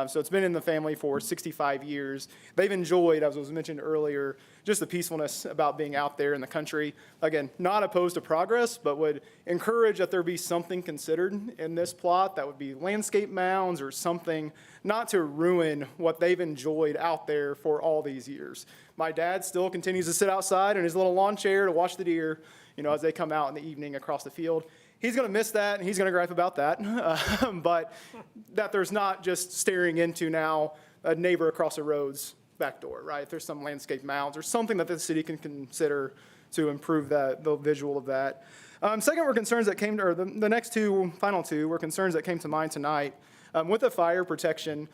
so it's been in the family for 65 years. They've enjoyed, as was mentioned earlier, just the peacefulness about being out there in the country. Again, not opposed to progress, but would encourage that there be something considered in this plot that would be landscape mounds or something, not to ruin what they've enjoyed out there for all these years. My dad still continues to sit outside in his little lawn chair to watch the deer, as they come out in the evening across the field. He's going to miss that, and he's going to gripe about that, but that there's not just staring into now a neighbor across the road's back door, right? There's some landscape mounds or something that the city can consider to improve the visual of that. Second were concerns that came, or the next final two were concerns that came to mind tonight. With the fire protection,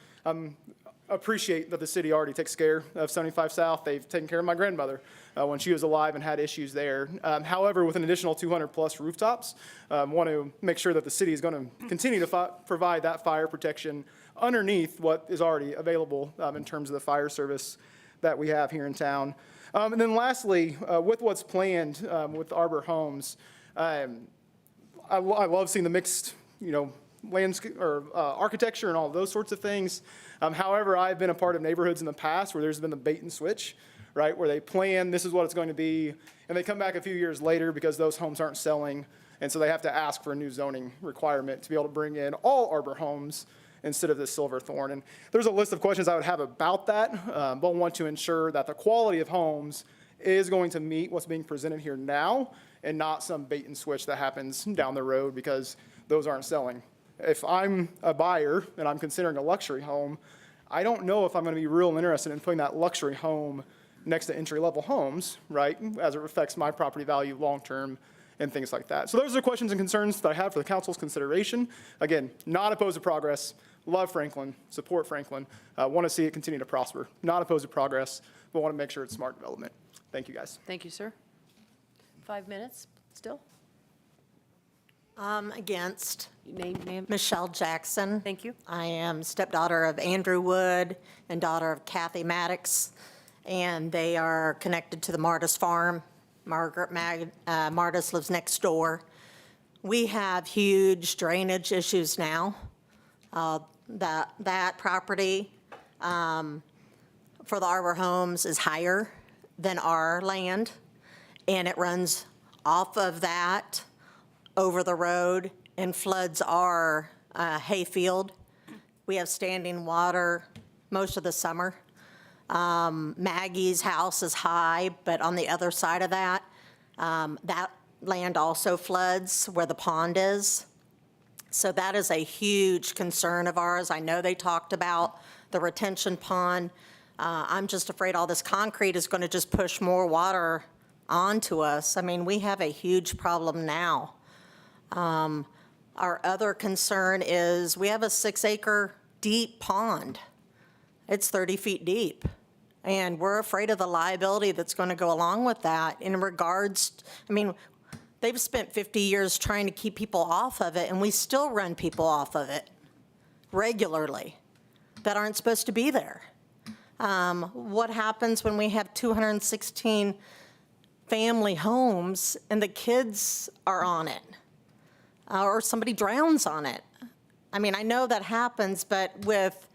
appreciate that the city already takes care of 75 South. They've taken care of my grandmother when she was alive and had issues there. However, with an additional 200-plus rooftops, want to make sure that the city is going to continue to provide that fire protection underneath what is already available in terms of the fire service that we have here in town. And then lastly, with what's planned with Arbor Homes, I love seeing the mixed, landscape or architecture and all those sorts of things. However, I've been a part of neighborhoods in the past where there's been the bait and switch, right? Where they plan, this is what it's going to be, and they come back a few years later because those homes aren't selling, and so they have to ask for a new zoning requirement to be able to bring in all Arbor Homes instead of this Silverthorne. And there's a list of questions I would have about that, but want to ensure that the quality of homes is going to meet what's being presented here now and not some bait and switch that happens down the road because those aren't selling. If I'm a buyer and I'm considering a luxury home, I don't know if I'm going to be real interested in putting that luxury home next to entry-level homes, right, as it affects my property value long-term and things like that. So those are questions and concerns that I have for the council's consideration. Again, not opposed to progress, love Franklin, support Franklin, want to see it continue to prosper. Not opposed to progress, but want to make sure it's smart development. Thank you, guys.
Thank you, sir. 5 minutes still?
Against.
Name.
Michelle Jackson.
Thank you.
I am stepdaughter of Andrew Wood and daughter of Kathy Maddox, and they are connected to the Martis farm. Margaret Martis lives next door. We have huge drainage issues now. That property for the Arbor Homes is higher than our land, and it runs off of that over the road and floods our hayfield. We have standing water most of the summer. Maggie's house is high, but on the other side of that, that land also floods where the pond is. So that is a huge concern of ours. I know they talked about the retention pond. I'm just afraid all this concrete is going to just push more water onto us. I mean, we have a huge problem now. Our other concern is we have a 6-acre deep pond. It's 30 feet deep. And we're afraid of the liability that's going to go along with that in regards, they've spent 50 years trying to keep people off of it, and we still run people off of it regularly that aren't supposed to be there. What happens when we have 216 family homes and the kids are on it? Or somebody drowns on it. I know that happens, but with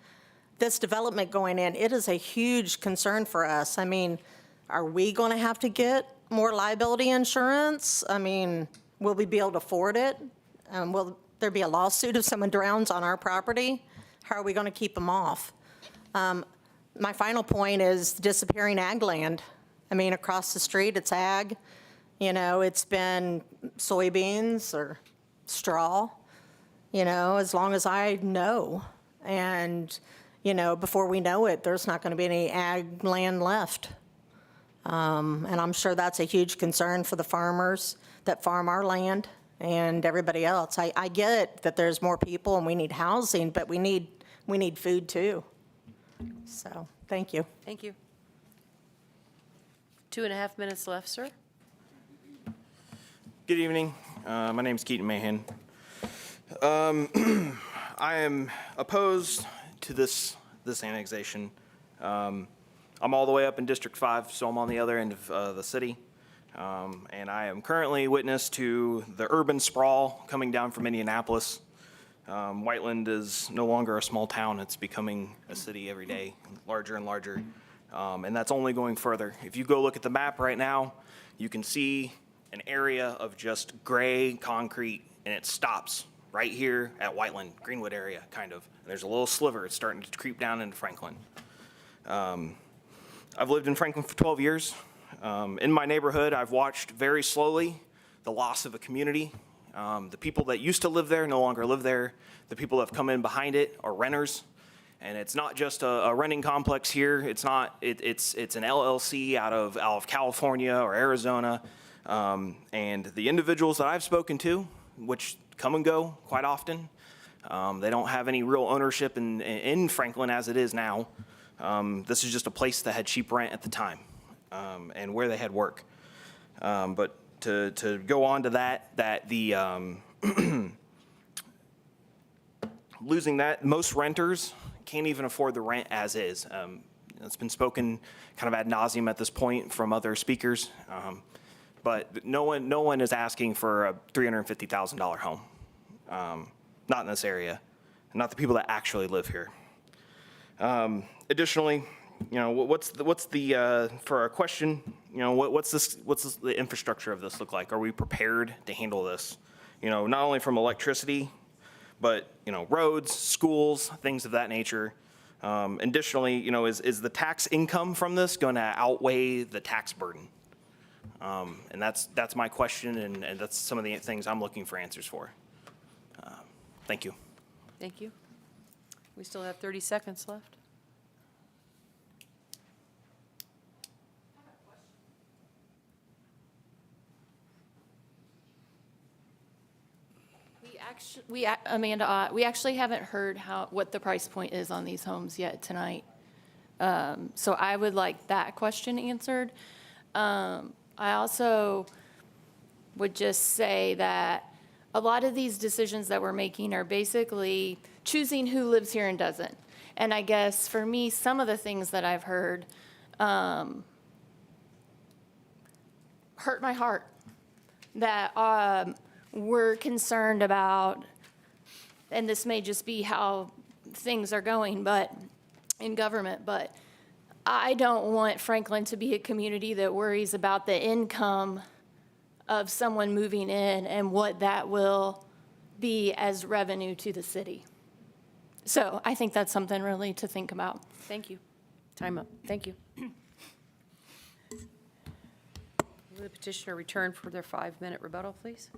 this development going in, it is a huge concern for us. Are we going to have to get more liability insurance? Will we be able to afford it? Will there be a lawsuit if someone drowns on our property? How are we going to keep them off? My final point is disappearing ag land. I mean, across the street, it's ag. You know, it's been soybeans or straw, you know, as long as I know. And, you know, before we know it, there's not going to be any ag land left. And I'm sure that's a huge concern for the farmers that farm our land and everybody else. I get that there's more people and we need housing, but we need food too. So, thank you.
Thank you. 2.5 minutes left, sir.
Good evening. My name's Keaton Mahan. I am opposed to this annexation. I'm all the way up in District 5, so I'm on the other end of the city. And I am currently witness to the urban sprawl coming down from Indianapolis. Whiteland is no longer a small town. It's becoming a city every day, larger and larger. And that's only going further. If you go look at the map right now, you can see an area of just gray concrete, and it stops right here at Whiteland, Greenwood area, kind of. And there's a little sliver. It's starting to creep down into Franklin. I've lived in Franklin for 12 years. In my neighborhood, I've watched very slowly the loss of a community. The people that used to live there no longer live there. The people that have come in behind it are renters. And it's not just a renting complex here. It's not. It's an LLC out of California or Arizona. And the individuals that I've spoken to, which come and go quite often, they don't have any real ownership in Franklin as it is now. This is just a place that had cheap rent at the time, and where they had work. But to go on to that the losing that, most renters can't even afford the rent as is. It's been spoken kind of ad nauseum at this point from other speakers. But no one is asking for a $350,000 home. Not in this area, not the people that actually live here. Additionally, you know, what's the for a question, you know, what's the infrastructure of this look like? Are we prepared to handle this? You know, not only from electricity, but, you know, roads, schools, things of that nature. Additionally, you know, is the tax income from this going to outweigh the tax burden? And that's my question, and that's some of the things I'm looking for answers for. Thank you.
Thank you. We still have 30 seconds left.
Amanda, we actually haven't heard what the price point is on these homes yet tonight. So I would like that question answered. I also would just say that a lot of these decisions that we're making are basically choosing who lives here and doesn't. And I guess for me, some of the things that I've heard hurt my heart, that we're concerned about, and this may just be how things are going, but in government, but I don't want Franklin to be a community that worries about the income of someone moving in and what that will be as revenue to the city. So I think that's something really to think about.
Thank you. Time up. Thank you. Will the petitioner return for their 5-minute rebuttal, please?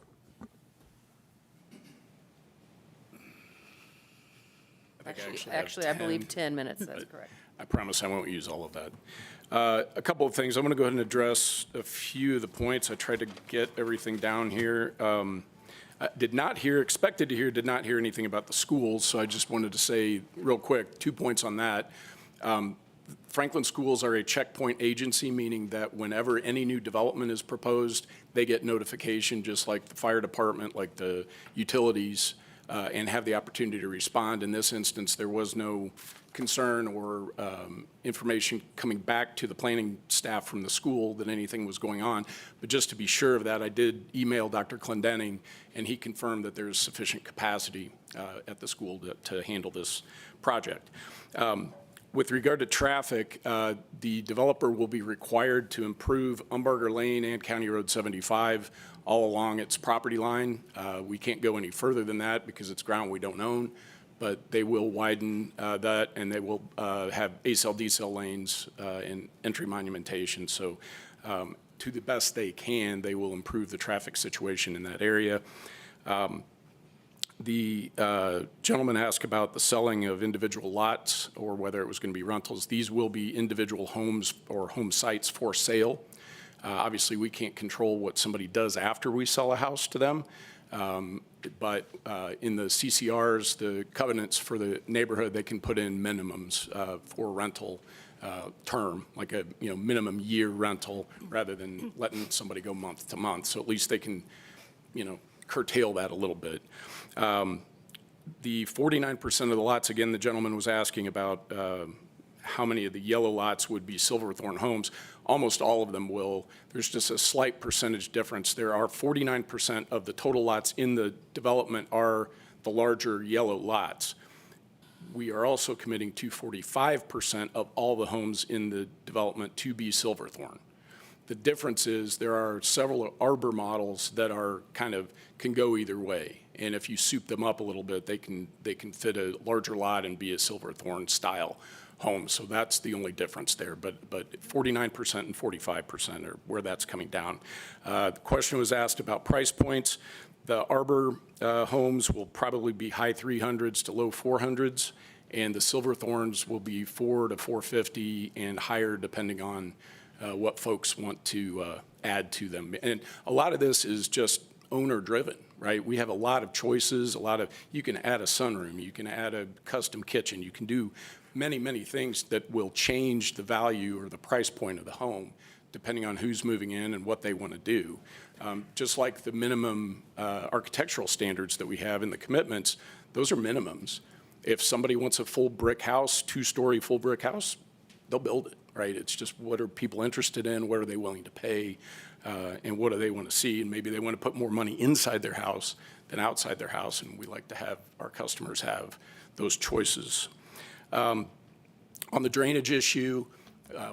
Actually, I believe 10 minutes, that's correct.
I promise I won't use all of that. A couple of things. I'm going to go ahead and address a few of the points. I tried to get everything down here. I did not hear anything about the schools, so I just wanted to say real quick, 2 points on that. Franklin Schools are a checkpoint agency, meaning that whenever any new development is proposed, they get notification, just like the fire department, like the utilities, and have the opportunity to respond. In this instance, there was no concern or information coming back to the planning staff from the school that anything was going on. But just to be sure of that, I did email Dr. Clendenning, and he confirmed that there's sufficient capacity at the school to handle this project. With regard to traffic, the developer will be required to improve Umbarger Lane and County Road 75 all along its property line. We can't go any further than that because it's ground we don't own. but they will widen that, and they will have A-cell, D-cell lanes and entry monumentation. So to the best they can, they will improve the traffic situation in that area. The gentleman asked about the selling of individual lots or whether it was going to be rentals. These will be individual homes or home sites for sale. Obviously, we can't control what somebody does after we sell a house to them. But in the CCRs, the covenants for the neighborhood, they can put in minimums for rental term, like a minimum year rental rather than letting somebody go month to month. So at least they can, curtail that a little bit. The 49% of the lots, again, the gentleman was asking about how many of the yellow lots would be Silverthorne homes. Almost all of them will. There's just a slight percentage difference. There are 49% of the total lots in the development are the larger yellow lots. We are also committing to 45% of all the homes in the development to be Silverthorne. The difference is there are several arbor models that are can go either way. And if you soup them up a little bit, they can fit a larger lot and be a Silverthorne style home. So that's the only difference there. But 49% and 45% are where that's coming down. The question was asked about price points. The arbor homes will probably be high 300s to low 400s, and the Silverthorns will be $400 to $450 and higher depending on what folks want to add to them. And a lot of this is just owner-driven, right? We have a lot of choices, you can add a sunroom, you can add a custom kitchen, you can do many, many things that will change the value or the price point of the home depending on who's moving in and what they want to do. Just like the minimum architectural standards that we have in the commitments, those are minimums. If somebody wants a full brick house, 2-story full brick house, they'll build it, right? It's just what are people interested in, what are they willing to pay, and what do they want to see? And maybe they want to put more money inside their house than outside their house, and we like to have our customers have those choices. On the drainage issue,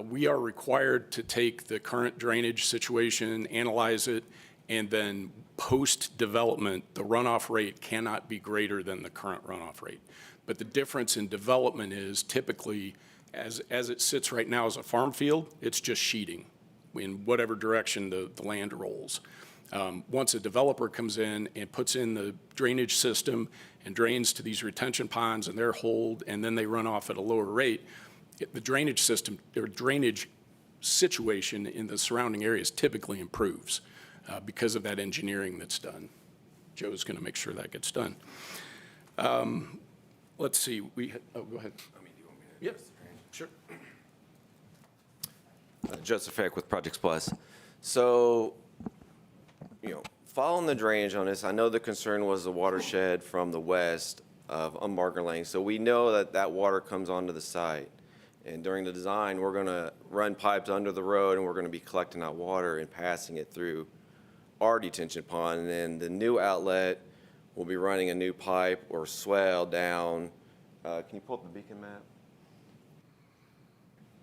we are required to take the current drainage situation, analyze it, and then post-development, the runoff rate cannot be greater than the current runoff rate. But the difference in development is typically, as it sits right now as a farm field, it's just sheeting in whatever direction the land rolls. Once a developer comes in and puts in the drainage system and drains to these retention ponds and they're holed and then they run off at a lower rate, the drainage system or drainage situation in the surrounding areas typically improves because of that engineering that's done. Joe's going to make sure that gets done. Let's see. Go ahead. Do you want me to? Yep. Sure.
Joseph Eck with Projects Plus. So, following the drainage on this, I know the concern was the watershed from the west of Umbarger Lane. So we know that water comes onto the site. And during the design, we're going to run pipes under the road, and we're going to be collecting that water and passing it through our detention pond. And then the new outlet will be running a new pipe or swell down. Can you pull up the beacon map?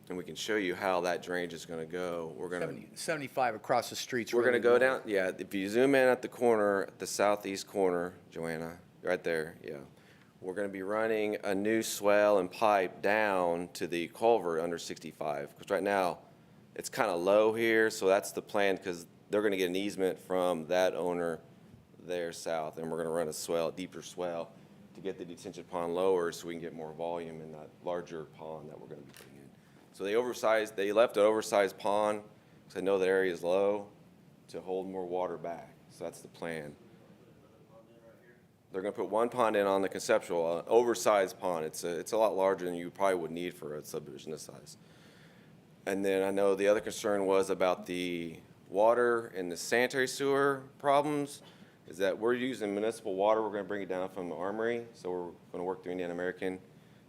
And we can show you how that drainage is going to go. We're going to
75 across the streets.
We're going to go down. Yeah, if you zoom in at the corner, the southeast corner, Joanna, right there. Yeah, we're going to be running a new swell and pipe down to the culvert under 65. Because right now, it's kind of low here, so that's the plan. Because they're going to get an easement from that owner there south, and we're going to run a swell, a deeper swell, to get the detention pond lower, so we can get more volume in that larger pond that we're going to be putting in. So they left an oversized pond, because I know that area is low, to hold more water back. So that's the plan. They're going to put one pond in on the conceptual, oversized pond. It's a lot larger than you probably would need for a subdivision this size. And then I know the other concern was about the water and the sanitary sewer problems, is that we're using municipal water. We're going to bring it down from the Armory. So we're going to work through Indiana American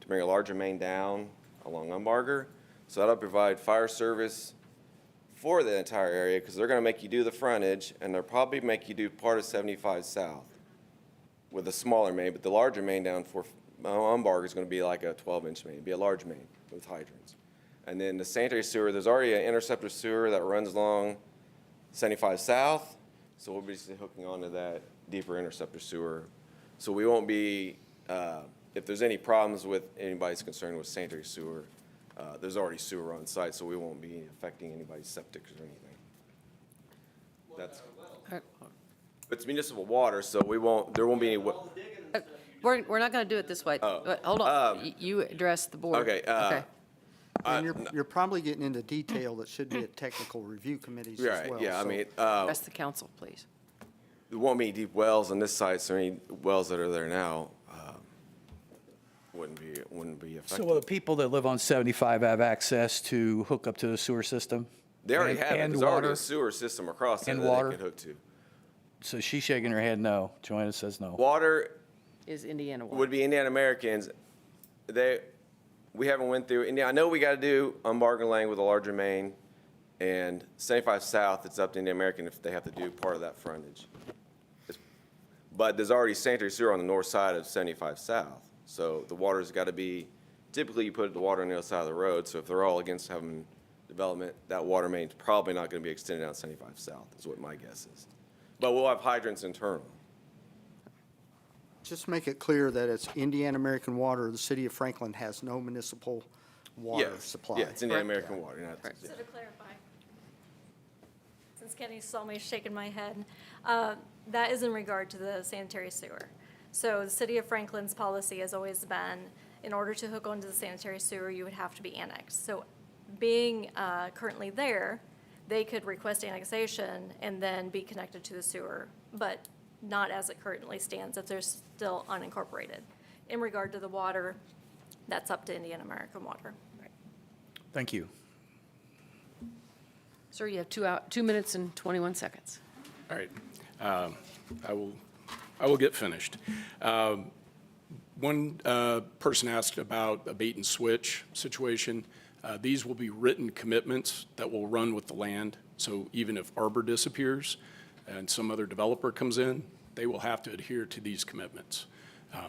to bring a larger main down along Umbarger. So that'll provide fire service for the entire area, because they're going to make you do the frontage, and they'll probably make you do part of 75 South with a smaller main. But the larger main down for Umbarger is going to be like a 12-inch main. It'll be a large main with hydrants. And then the sanitary sewer, there's already an interceptor sewer that runs along 75 South. So we'll be hooking onto that deeper interceptor sewer. So we won't be if there's any problems with anybody's concerned with sanitary sewer, there's already sewer on site, so we won't be affecting anybody's septic or anything. That's, it's municipal water, so there won't be any.
We're not going to do it this way. But hold on. You address the board.
Okay,
And you're probably getting into detail that should be at technical review committees as
Right,
well.
yeah, I
so-
mean,
Address the council, please.
there won't be any deep wells on this site, so any wells that are there now wouldn't be affected.
So will the people that live on 75 have access to hook up to the sewer system?
They already have it.
And
There's already
water?
a sewer system across there
And
that
water?
they can hook to.
So she's shaking her head no. Joanna says no.
Water
Is Indiana water.
would be Indiana Americans. We haven't went through, Indiana. I know we got to do Unbargain Lane with a larger main, and 75 South, it's up to Indiana American if they have to do part of that frontage. But there's already sanitary sewer on the north side of 75 South, so the water's got to be, typically you put the water on the other side of the road, so if they're all against having development, that water main's probably not going to be extended out 75 South, is what my guess is. But we'll have hydrants internal.
Just make it clear that it's Indiana American Water. The city of Franklin has no municipal water
Yes,
supply.
yeah, it's Indiana American Water, not,
So to clarify, since Kenny saw me shaking my head, that is in regard to the sanitary sewer. So the city of Franklin's policy has always been, in order to hook onto the sanitary sewer, you would have to be annexed. So being currently there, they could request annexation and then be connected to the sewer, but not as it currently stands if they're still unincorporated. In regard to the water, that's up to Indiana American Water.
Thank you.
Sir, you have 2 minutes and 21 seconds.
All right. I will get finished. One person asked about a bait and switch situation. These will be written commitments that will run with the land. So even if Arbor disappears and some other developer comes in, they will have to adhere to these commitments.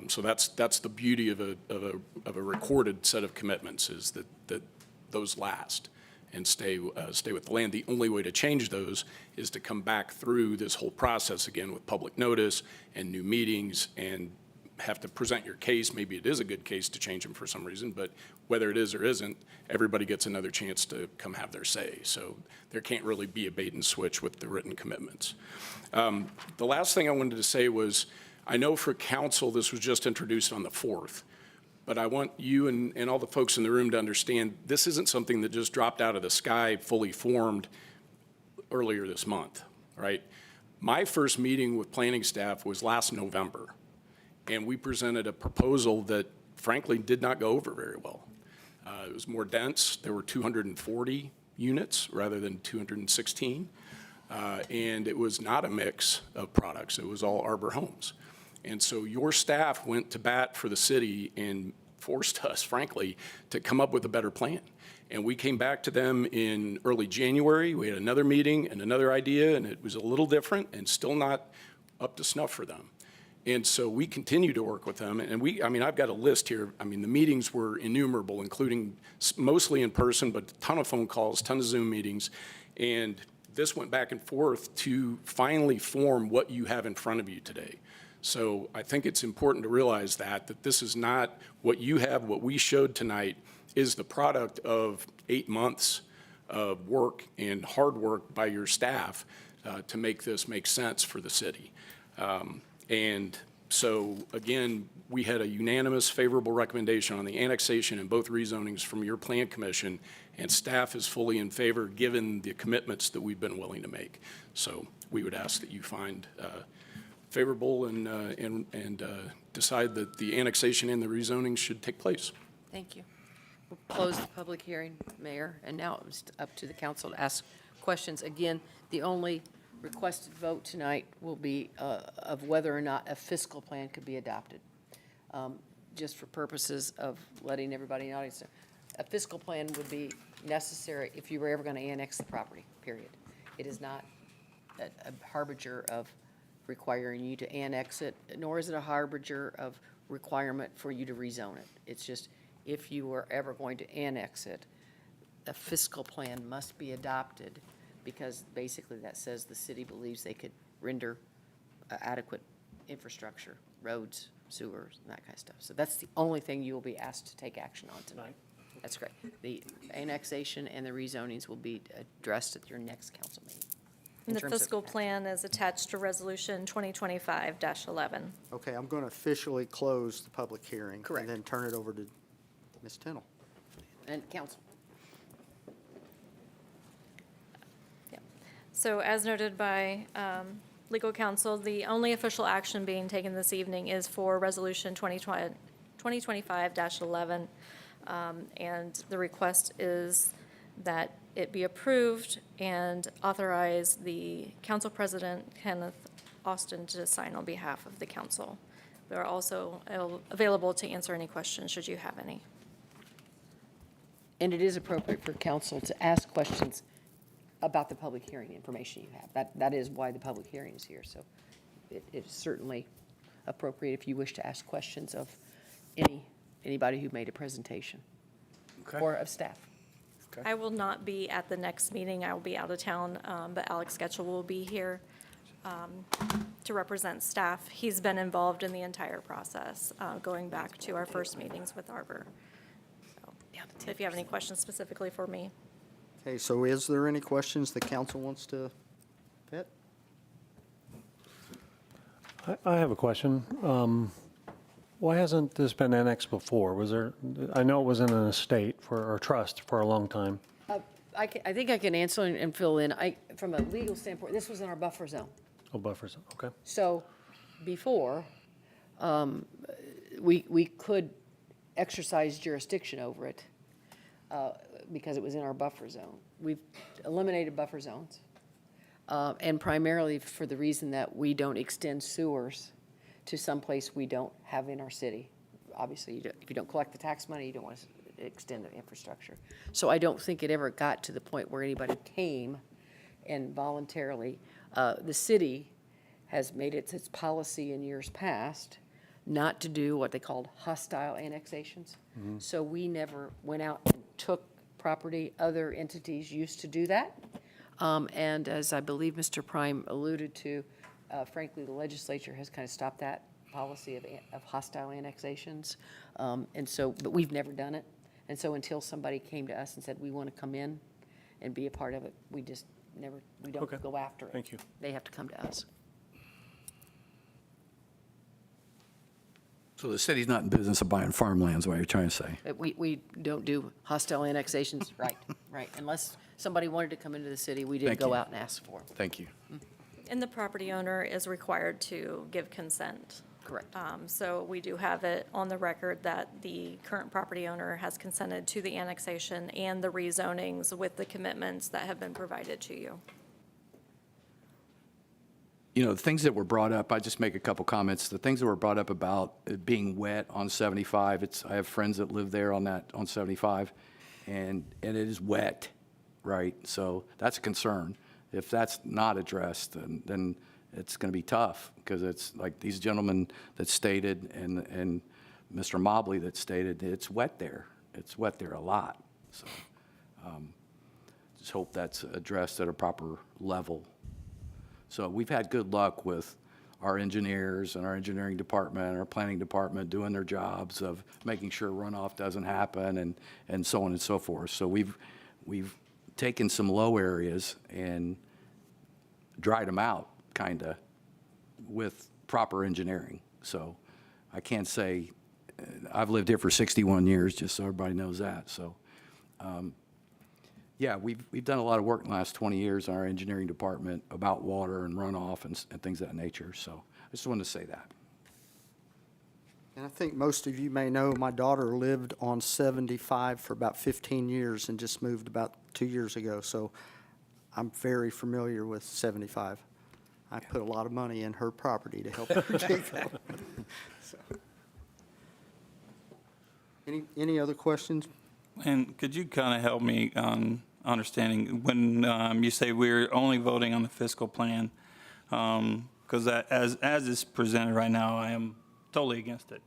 So that's the beauty of a recorded set of commitments, is that those last and stay with the land. The only way to change those is to come back through this whole process again with public notice and new meetings and have to present your case. Maybe it is a good case to change them for some reason, but whether it is or isn't, everybody gets another chance to come have their say. So there can't really be a bait and switch with the written commitments. The last thing I wanted to say was, I know for council, this was just introduced on the 4th, but I want you and all the folks in the room to understand, this isn't something that just dropped out of the sky, fully formed earlier this month, right? My first meeting with planning staff was last November, and we presented a proposal that frankly did not go over very well. It was more dense. There were 240 units rather than 216. And it was not a mix of products. It was all Arbor homes. And so your staff went to bat for the city and forced us, frankly, to come up with a better plan. And we came back to them in early January. We had another meeting and another idea, and it was a little different and still not up to snuff for them. And so we continue to work with them, and I've got a list here. I mean, the meetings were innumerable, including mostly in person, but a ton of phone calls, ton of Zoom meetings. And this went back and forth to finally form what you have in front of you today. So I think it's important to realize that this is not what you have. What we showed tonight is the product of 8 months of work and hard work by your staff to make this make sense for the city. And so, again, we had a unanimous favorable recommendation on the annexation and both rezonings from your plan commission, and staff is fully in favor, given the commitments that we've been willing to make. So we would ask that you find favorable and decide that the annexation and the rezoning should take place.
Thank you. We'll close the public hearing, Mayor, and now it's up to the council to ask questions. Again, the only requested vote tonight will be of whether or not a fiscal plan could be adopted. Just for purposes of letting everybody in the audience know, a fiscal plan would be necessary if you were ever going to annex the property, period. It is not a harbinger of requiring you to annex it, nor is it a harbinger of requirement for you to rezone it. It's just, if you were ever going to annex it, a fiscal plan must be adopted, because basically that says the city believes they could render adequate infrastructure, roads, sewers, and that kind of stuff. So that's the only thing you will be asked to take action on tonight. That's great. The annexation and the rezonings will be addressed at your next council meeting. in
And the
terms of-
fiscal plan is attached to Resolution 2025-11.
Okay, I'm going to officially close the public hearing.
Correct.
And then turn it over to Ms. Tennell.
And council.
So as noted by legal counsel, the only official action being taken this evening is for Resolution 2025-11. And the request is that it be approved and authorize the council president, Kenneth Austin, to sign on behalf of the council. We are also available to answer any questions, should you have any.
And it is appropriate for council to ask questions about the public hearing information you have. That is why the public hearing is here. So it's certainly appropriate if you wish to ask questions of anybody who made a presentation or of staff.
I will not be at the next meeting. I will be out of town, but Alex Getchell will be here to represent staff. He's been involved in the entire process, going back to our first meetings with Arbor. So if you have any questions specifically for me.
Okay, so is there any questions the council wants to pit?
I have a question. Why hasn't this been annexed before? Was there, I know it was in an estate or trust for a long time.
I think I can answer and fill in. From a legal standpoint, this was in our buffer zone.
Oh, buffers, okay.
So before, we could exercise jurisdiction over it because it was in our buffer zone. We've eliminated buffer zones, and primarily for the reason that we don't extend sewers to someplace we don't have in our city. Obviously, if you don't collect the tax money, you don't want to extend the infrastructure. So I don't think it ever got to the point where anybody came and voluntarily, the city has made it its policy in years past not to do what they called hostile annexations. So we never went out and took property. Other entities used to do that. And as I believe Mr. Prime alluded to, frankly, the legislature has kind of stopped that policy of hostile annexations. And so, but we've never done it. And so until somebody came to us and said, we want to come in and be a part of it, we just never, we don't
Okay.
go after it.
Thank you.
They have to come to us.
So the city's not in business of buying farmlands, what you're trying to say?
We don't do hostile annexations, right, right. Unless somebody wanted to come into the city, we didn't
Thank
go
you.
out and ask for them.
Thank you.
And the property owner is required to give consent.
Correct.
So we do have it on the record that the current property owner has consented to the annexation and the rezonings with the commitments that have been provided to you.
You know, the things that were brought up, I just make a couple comments. The things that were brought up about it being wet on 75, I have friends that live there on 75, and it is wet, right? So that's a concern. If that's not addressed, then it's going to be tough, because it's like these gentlemen that stated and Mr. Mobley that stated, it's wet there. It's wet there a lot. So just hope that's addressed at a proper level. So we've had good luck with our engineers and our engineering department and our planning department doing their jobs of making sure runoff doesn't happen and so on and so forth. So we've taken some low areas and dried them out, kind of, with proper engineering. So I can't say, I've lived here for 61 years, just so everybody knows that. So yeah, we've done a lot of work in the last 20 years in our engineering department about water and runoff and things of that nature. So I just wanted to say that.
And I think most of you may know, my daughter lived on 75 for about 15 years and just moved about 2 years ago. So I'm very familiar with 75. I put a lot of money in her property to help her get going. So. Any other questions?
And could you kind of help me on understanding when you say we're only voting on the fiscal plan? Because as it's presented right now, I am totally against it.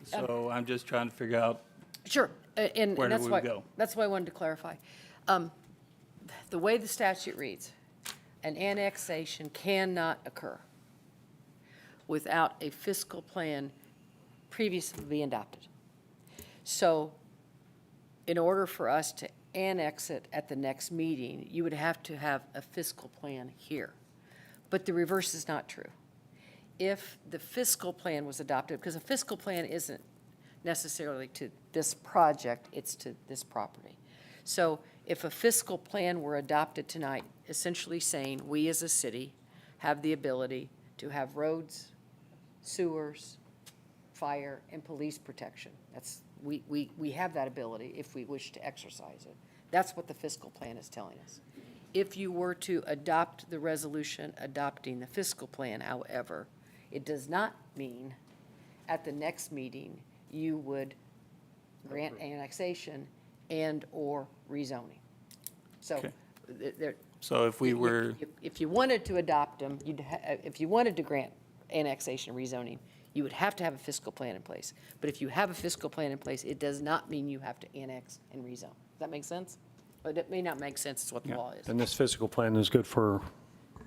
So I'm just trying to figure out.
Sure, and
Where do
that's
we
why,
go?
that's why I wanted to clarify. The way the statute reads, an annexation cannot occur without a fiscal plan previously being adopted. So in order for us to annex it at the next meeting, you would have to have a fiscal plan here. But the reverse is not true. If the fiscal plan was adopted, because a fiscal plan isn't necessarily to this project, it's to this property. So if a fiscal plan were adopted tonight, essentially saying we as a city have the ability to have roads, sewers, fire, and police protection. We have that ability if we wish to exercise it. That's what the fiscal plan is telling us. If you were to adopt the resolution adopting the fiscal plan, however, it does not mean at the next meeting you would grant annexation and/or rezoning. So
Okay.
there.
So if we were,
If you wanted to adopt them, if you wanted to grant annexation and rezoning, you would have to have a fiscal plan in place. But if you have a fiscal plan in place, it does not mean you have to annex and rezone. Does that make sense? But it may not make sense, it's what the law is.
And this fiscal plan is good for,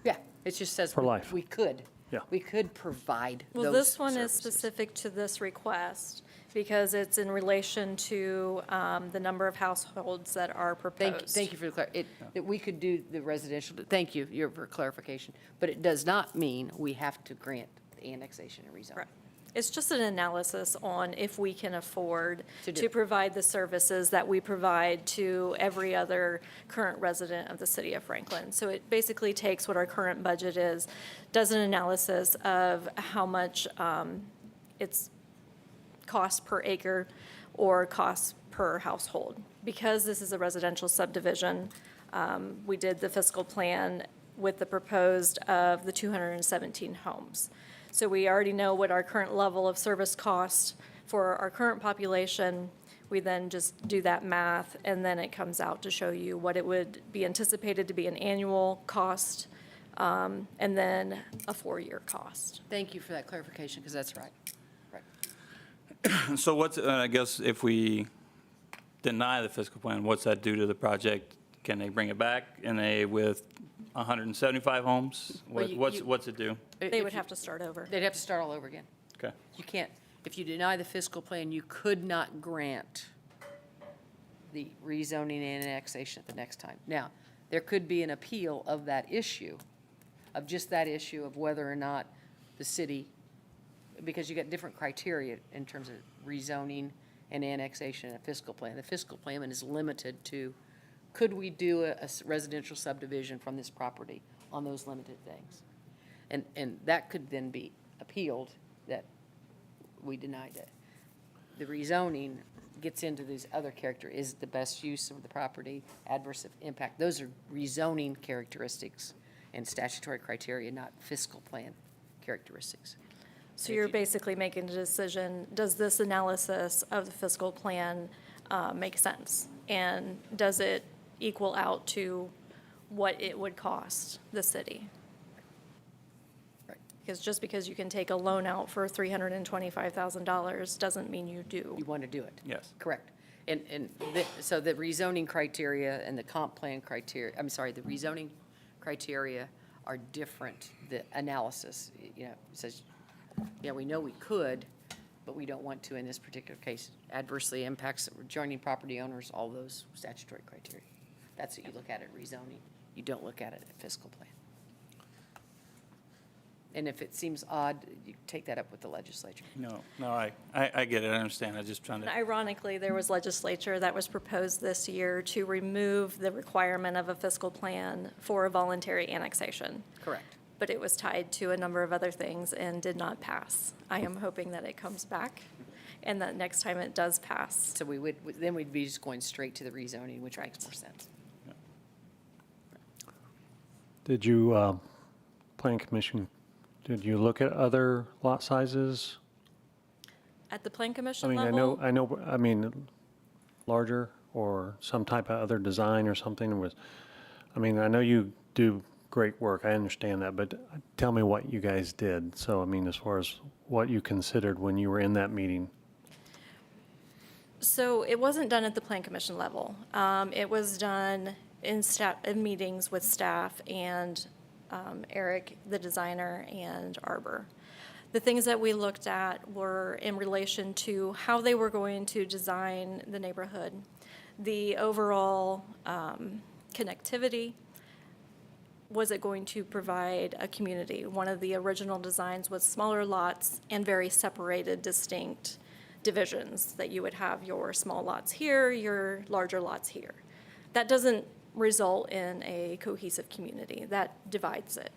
Yeah, it just says
For life.
we could.
Yeah.
We could provide those
Well, this one is
services.
specific to this request because it's in relation to the number of households that are proposed.
Thank you for the that we could do the residential, thank you for clarification. But it does not mean we have to grant the annexation and rezone.
Right. It's just an analysis on if we can afford
To do
to
it.
provide the services that we provide to every other current resident of the city of Franklin. So it basically takes what our current budget is, does an analysis of how much it's cost per acre or cost per household. Because this is a residential subdivision, we did the fiscal plan with the proposed of the 217 homes. So we already know what our current level of service cost for our current population. We then just do that math, and then it comes out to show you what it would be anticipated to be an annual cost, and then a 4-year cost.
Thank you for that clarification, because that's right. Right.
so what's, I guess if we deny the fiscal plan, what's that do to the project? Can they bring it back with 175 homes?
Well,
What's it do?
They would have to start over.
They'd have to start all over again.
Okay.
You can't, if you deny the fiscal plan, you could not grant the rezoning and annexation at the next time. Now, there could be an appeal of that issue, of just that issue of whether or not the city, because you got different criteria in terms of rezoning and annexation and a fiscal plan. The fiscal plan is limited to, could we do a residential subdivision from this property on those limited things? And that could then be appealed, that we denied it. The rezoning gets into these other characters. Is it the best use of the property, adverse impact? Those are rezoning characteristics and statutory criteria, not fiscal plan characteristics.
So you're basically making a decision, does this analysis of the fiscal plan make sense? And does it equal out to what it would cost the city?
Right.
Because just because you can take a loan out for $325,000 doesn't mean you do.
You want to do it.
Yes.
Correct. So the rezoning criteria and the comp plan criteria, the rezoning criteria are different. The analysis, says, we know we could, but we don't want to in this particular case. Adversely impacts adjoining property owners, all those statutory criteria. That's what you look at rezoning. You don't look at it at fiscal plan. And if it seems odd, you take that up with the legislature.
No, I get it, I understand, I'm just trying
And
to,
ironically, there was legislature that was proposed this year to remove the requirement of a fiscal plan for a voluntary annexation.
Correct.
But it was tied to a number of other things and did not pass. I am hoping that it comes back and that next time it does pass.
So then we'd be just going straight to the rezoning, which makes more sense.
did you, Plan Commission, did you look at other lot sizes?
At the Plan
I
Commission
mean,
level?
I mean, larger or some type of other design or something was, I know you do great work, I understand that, but tell me what you guys did. So, as far as what you considered when you were in that meeting.
So it wasn't done at the Plan Commission level. It was done in meetings with staff and Eric, the designer, and Arbor. The things that we looked at were in relation to how they were going to design the neighborhood, the overall connectivity. Was it going to provide a community? One of the original designs was smaller lots and very separated, distinct divisions, that you would have your small lots here, your larger lots here. That doesn't result in a cohesive community. That divides it.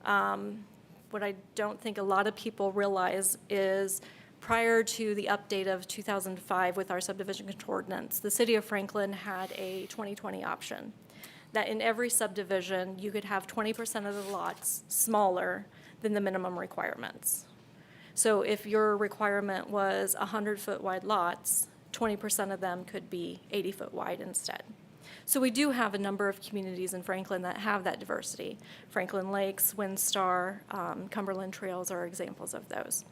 What I don't think a lot of people realize is prior to the update of 2005 with our subdivision control ordinance, the city of Franklin had a 20/20 option, that in every subdivision, you could have 20% of the lots smaller than the minimum requirements. So if your requirement was 100-foot wide lots, 20% of them could be 80-foot wide instead. So we do have a number of communities in Franklin that have that diversity. Franklin Lakes, WinStar, Cumberland Trails are examples of those.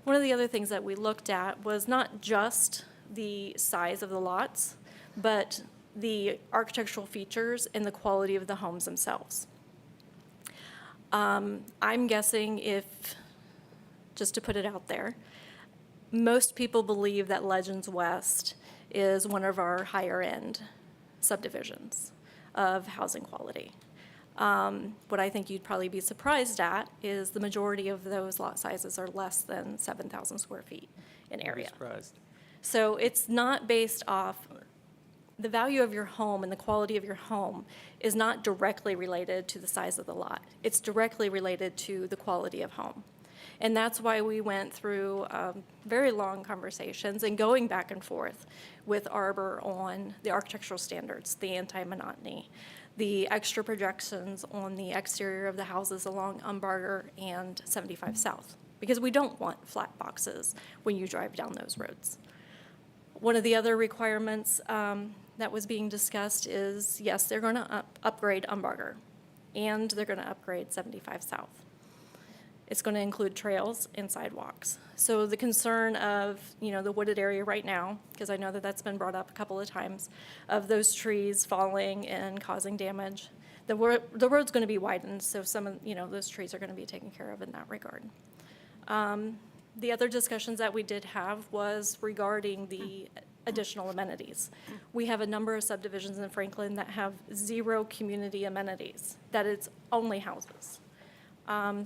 One of the other things that we looked at was not just the size of the lots, but the architectural features and the quality of the homes themselves. I'm guessing if, just to put it out there, most people believe that Legends West is one of our higher end subdivisions of housing quality. What I think you'd probably be surprised at is the majority of those lot sizes are less than 7,000 square feet in area.
Surprised.
So it's not based off, the value of your home and the quality of your home is not directly related to the size of the lot. It's directly related to the quality of home. And that's why we went through very long conversations and going back and forth with Arbor on the architectural standards, the anti-monotony, the extra projections on the exterior of the houses along Umbarger and 75 South, because we don't want flat boxes when you drive down those roads. One of the other requirements that was being discussed is, yes, they're going to upgrade Umbarger, and they're going to upgrade 75 South. It's going to include trails and sidewalks. So the concern of, the wooded area right now, because I know that that's been brought up a couple of times, of those trees falling and causing damage, the road's going to be widened, so some of, those trees are going to be taken care of in that regard. The other discussions that we did have was regarding the additional amenities. We have a number of subdivisions in Franklin that have 0 community amenities, that it's only houses.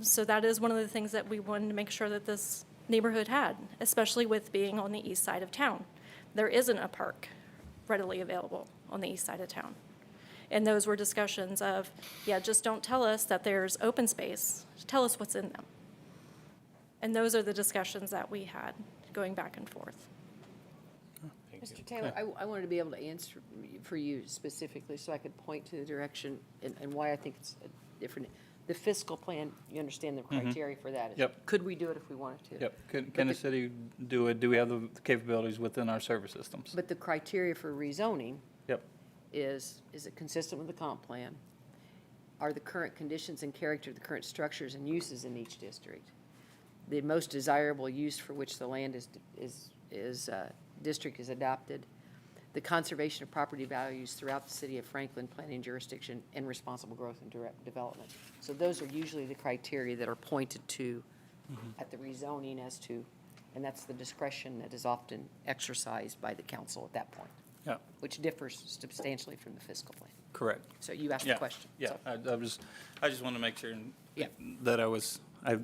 So that is one of the things that we wanted to make sure that this neighborhood had, especially with being on the east side of town. There isn't a park readily available on the east side of town. And those were discussions of, just don't tell us that there's open space, tell us what's in them. And those are the discussions that we had going back and forth.
Mr. Taylor, I wanted to be able to answer for you specifically so I could point to the direction and why I think it's different. The fiscal plan, you understand the criteria for that.
Yep.
Could we do it if we wanted to?
Yep. Can the city do it? Do we have the capabilities within our service systems?
But the criteria for rezoning
Yep.
is it consistent with the comp plan? Are the current conditions and character of the current structures and uses in each district the most desirable use for which the land district is adopted? The conservation of property values throughout the city of Franklin planning jurisdiction and responsible growth and direct development. So those are usually the criteria that are pointed to at the rezoning as to, and that's the discretion that is often exercised by the council at that point.
Yeah.
Which differs substantially from the fiscal plan.
Correct.
So you asked the question.
Yeah.
So-
I just wanted to make sure
Yeah.
that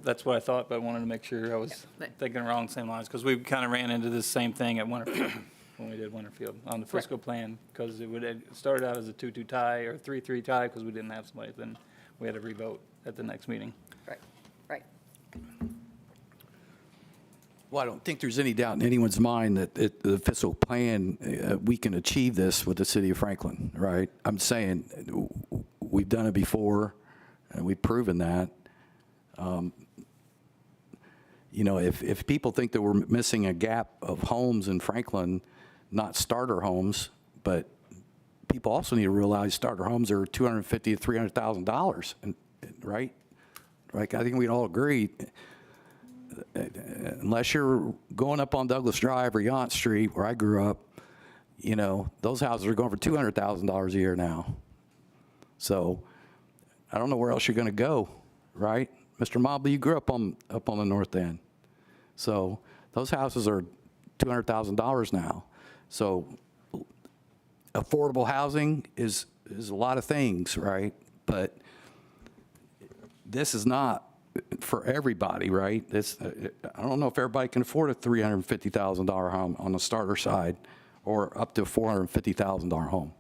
that's what I thought, but I wanted to make sure I was
Yeah.
thinking along the same lines, because we kind of ran into this same thing at Winterfield, when we did Winterfield, on the fiscal plan, because it started out as a 2-2 tie or 3-3 tie, because we didn't have somebody, then we had to revote at the next meeting.
Right.
Well, I don't think there's any doubt in anyone's mind that the fiscal plan, we can achieve this with the city of Franklin, right? I'm saying, we've done it before, and we've proven that. If people think that we're missing a gap of homes in Franklin, not starter homes, but people also need to realize starter homes are $250,000 to $300,000, right? Like, I think we'd all agree, unless you're going up on Douglas Drive or Yount Street, where I grew up, those houses are going for $200,000 a year now. So I don't know where else you're going to go, right? Mr. Mobley, you grew up on the north end. So those houses are $200,000 now. So affordable housing is a lot of things, right? But this is not for everybody, right? I don't know if everybody can afford a $350,000 home on the starter side or up to a $450,000 home,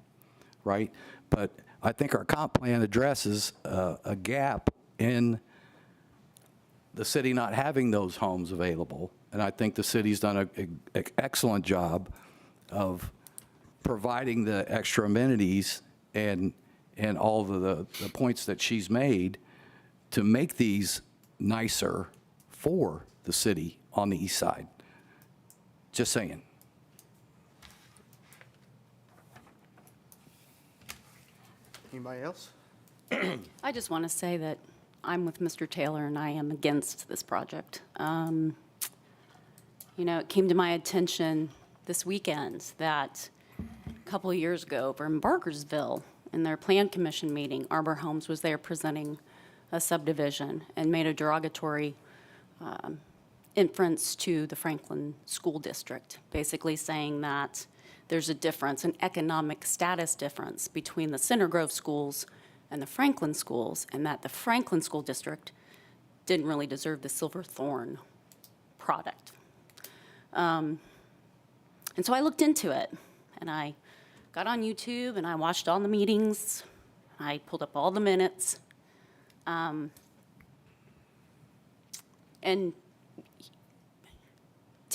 right? But I think our comp plan addresses a gap in the city not having those homes available. And I think the city's done an excellent job of providing the extra amenities and all of the points that she's made to make these nicer for the city on the east side. Just saying.
Anybody else?
I just want to say that I'm with Mr. Taylor and I am against this project. You know, it came to my attention this weekend that a couple of years ago over in Barkersville, in their Plan Commission meeting, Arbor Homes was there presenting a subdivision and made a derogatory inference to the Franklin School District, basically saying that there's a difference, an economic status difference between the Center Grove schools and the Franklin schools, and that the Franklin School District didn't really deserve the Silverthorne product. And so I looked into it, and I got on YouTube, and I watched all the meetings. I pulled up all the minutes. And to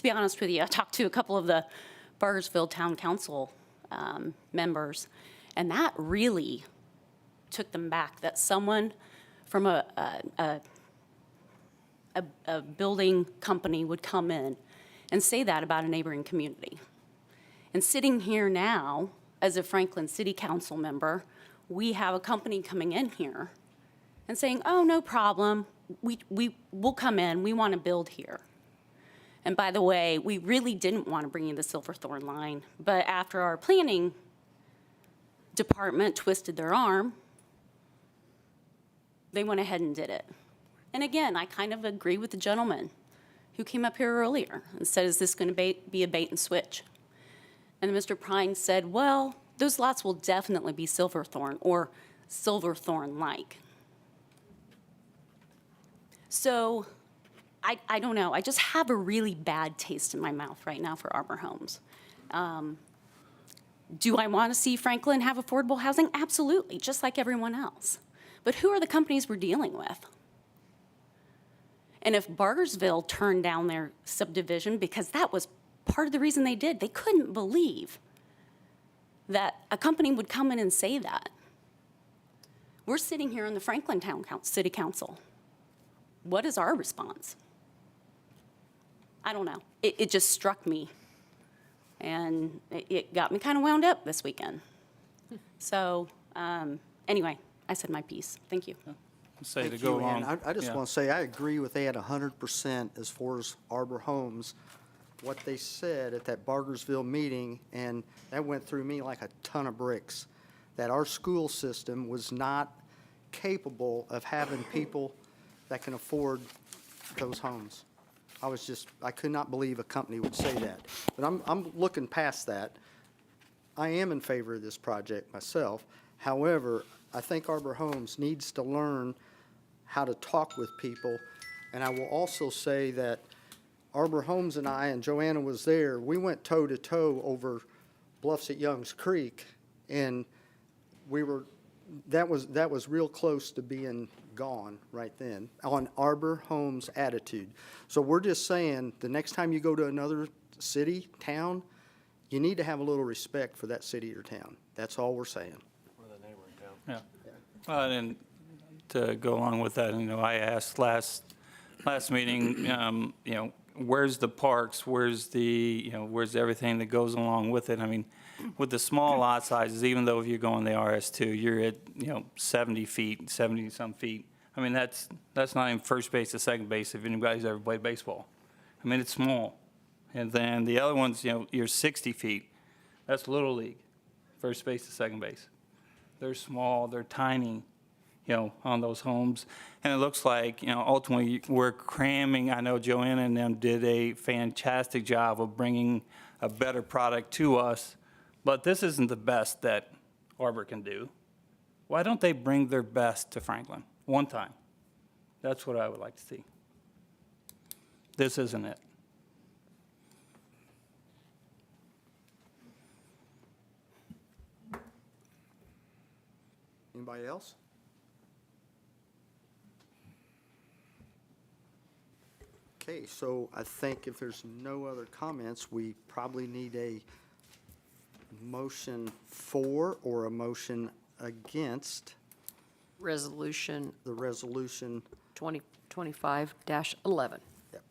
be honest with you, I talked to a couple of the Bargersville Town Council members, and that really took them back, that someone from a building company would come in and say that about a neighboring community. And sitting here now, as a Franklin City Council member, we have a company coming in here and saying, oh, no problem, we'll come in, we want to build here. And by the way, we really didn't want to bring you the Silverthorne line, but after our planning department twisted their arm, they went ahead and did it. And again, I kind of agree with the gentleman who came up here earlier and said, is this going to be a bait and switch? And Mr. Prine said, well, those lots will definitely be Silverthorne or Silverthorne-like. So I don't know. I just have a really bad taste in my mouth right now for Arbor Homes. Do I want to see Franklin have affordable housing? Absolutely, just like everyone else. But who are the companies we're dealing with? And if Bargersville turned down their subdivision, because that was part of the reason they did, they couldn't believe that a company would come in and say that. We're sitting here in the Franklin City Council. What is our response? I don't know. It just struck me. And it got me kind of wound up this weekend. So anyway, I said my piece. Thank you.
Say to
Thank
go
you, Ann.
along.
I just
yeah.
want to say, I agree with Ed 100% as far as Arbor Homes, what they said at that Bargersville meeting, and that went through me like a ton of bricks, that our school system was not capable of having people that can afford those homes. I could not believe a company would say that. But I'm looking past that. I am in favor of this project myself. However, I think Arbor Homes needs to learn how to talk with people. And I will also say that Arbor Homes and I, and Joanna was there, we went toe-to-toe over Bluffs at Youngs Creek, and that was real close to being gone right then on Arbor Homes' attitude. So we're just saying, the next time you go to another city, town, you need to have a little respect for that city or town. That's all we're saying.
Yeah. And to go along with that, I asked last meeting, where's the parks? Where's where's everything that goes along with it? I mean, with the small lot sizes, even though if you go on the RS2, you're at, 70 feet, 70-some feet. I mean, that's not even first base to second base if anybody's ever played baseball. I mean, it's small. And then the other ones, you're 60 feet. That's Little League, first base to second base. They're small, they're tiny. on those homes. And it looks like, ultimately we're cramming. I know Joanna and them did a fantastic job of bringing a better product to us, but this isn't the best that Arbor can do. Why don't they bring their best to Franklin one time? That's what I would like to see. This isn't it.
Anybody else? Okay, so I think if there's no other comments, we probably need a motion for or a motion against
Resolution
the resolution.
2025-11.
Yep.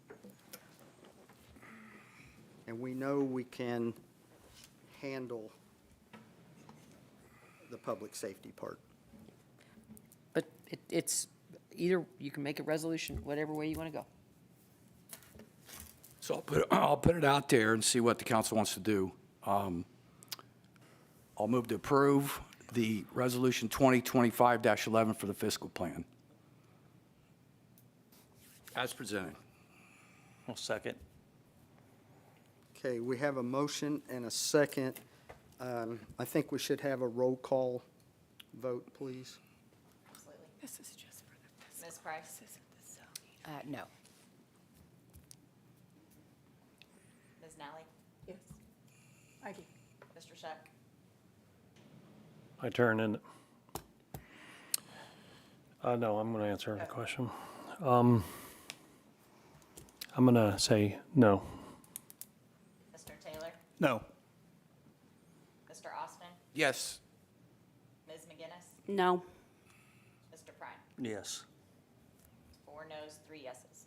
And we know we can handle the public safety part.
But it's either, you can make a resolution, whatever way you want to go.
So I'll put it out there and see what the council wants to do. I'll move to approve the resolution 2025-11 for the fiscal plan. As presented.
Well, second.
Okay, we have a motion and a second. I think we should have a roll call vote, please.
This is just for the Ms. Price?
No.
Ms. Nally?
Yes. I do.
Mr. Shuck?
My turn, isn't it? No, I'm going to answer the question. I'm going to say no.
Mr. Taylor?
No.
Mr. Austin?
Yes.
Ms. McGinnis?
No.
Mr. Prime?
Yes.
4 noes, 3 yeses.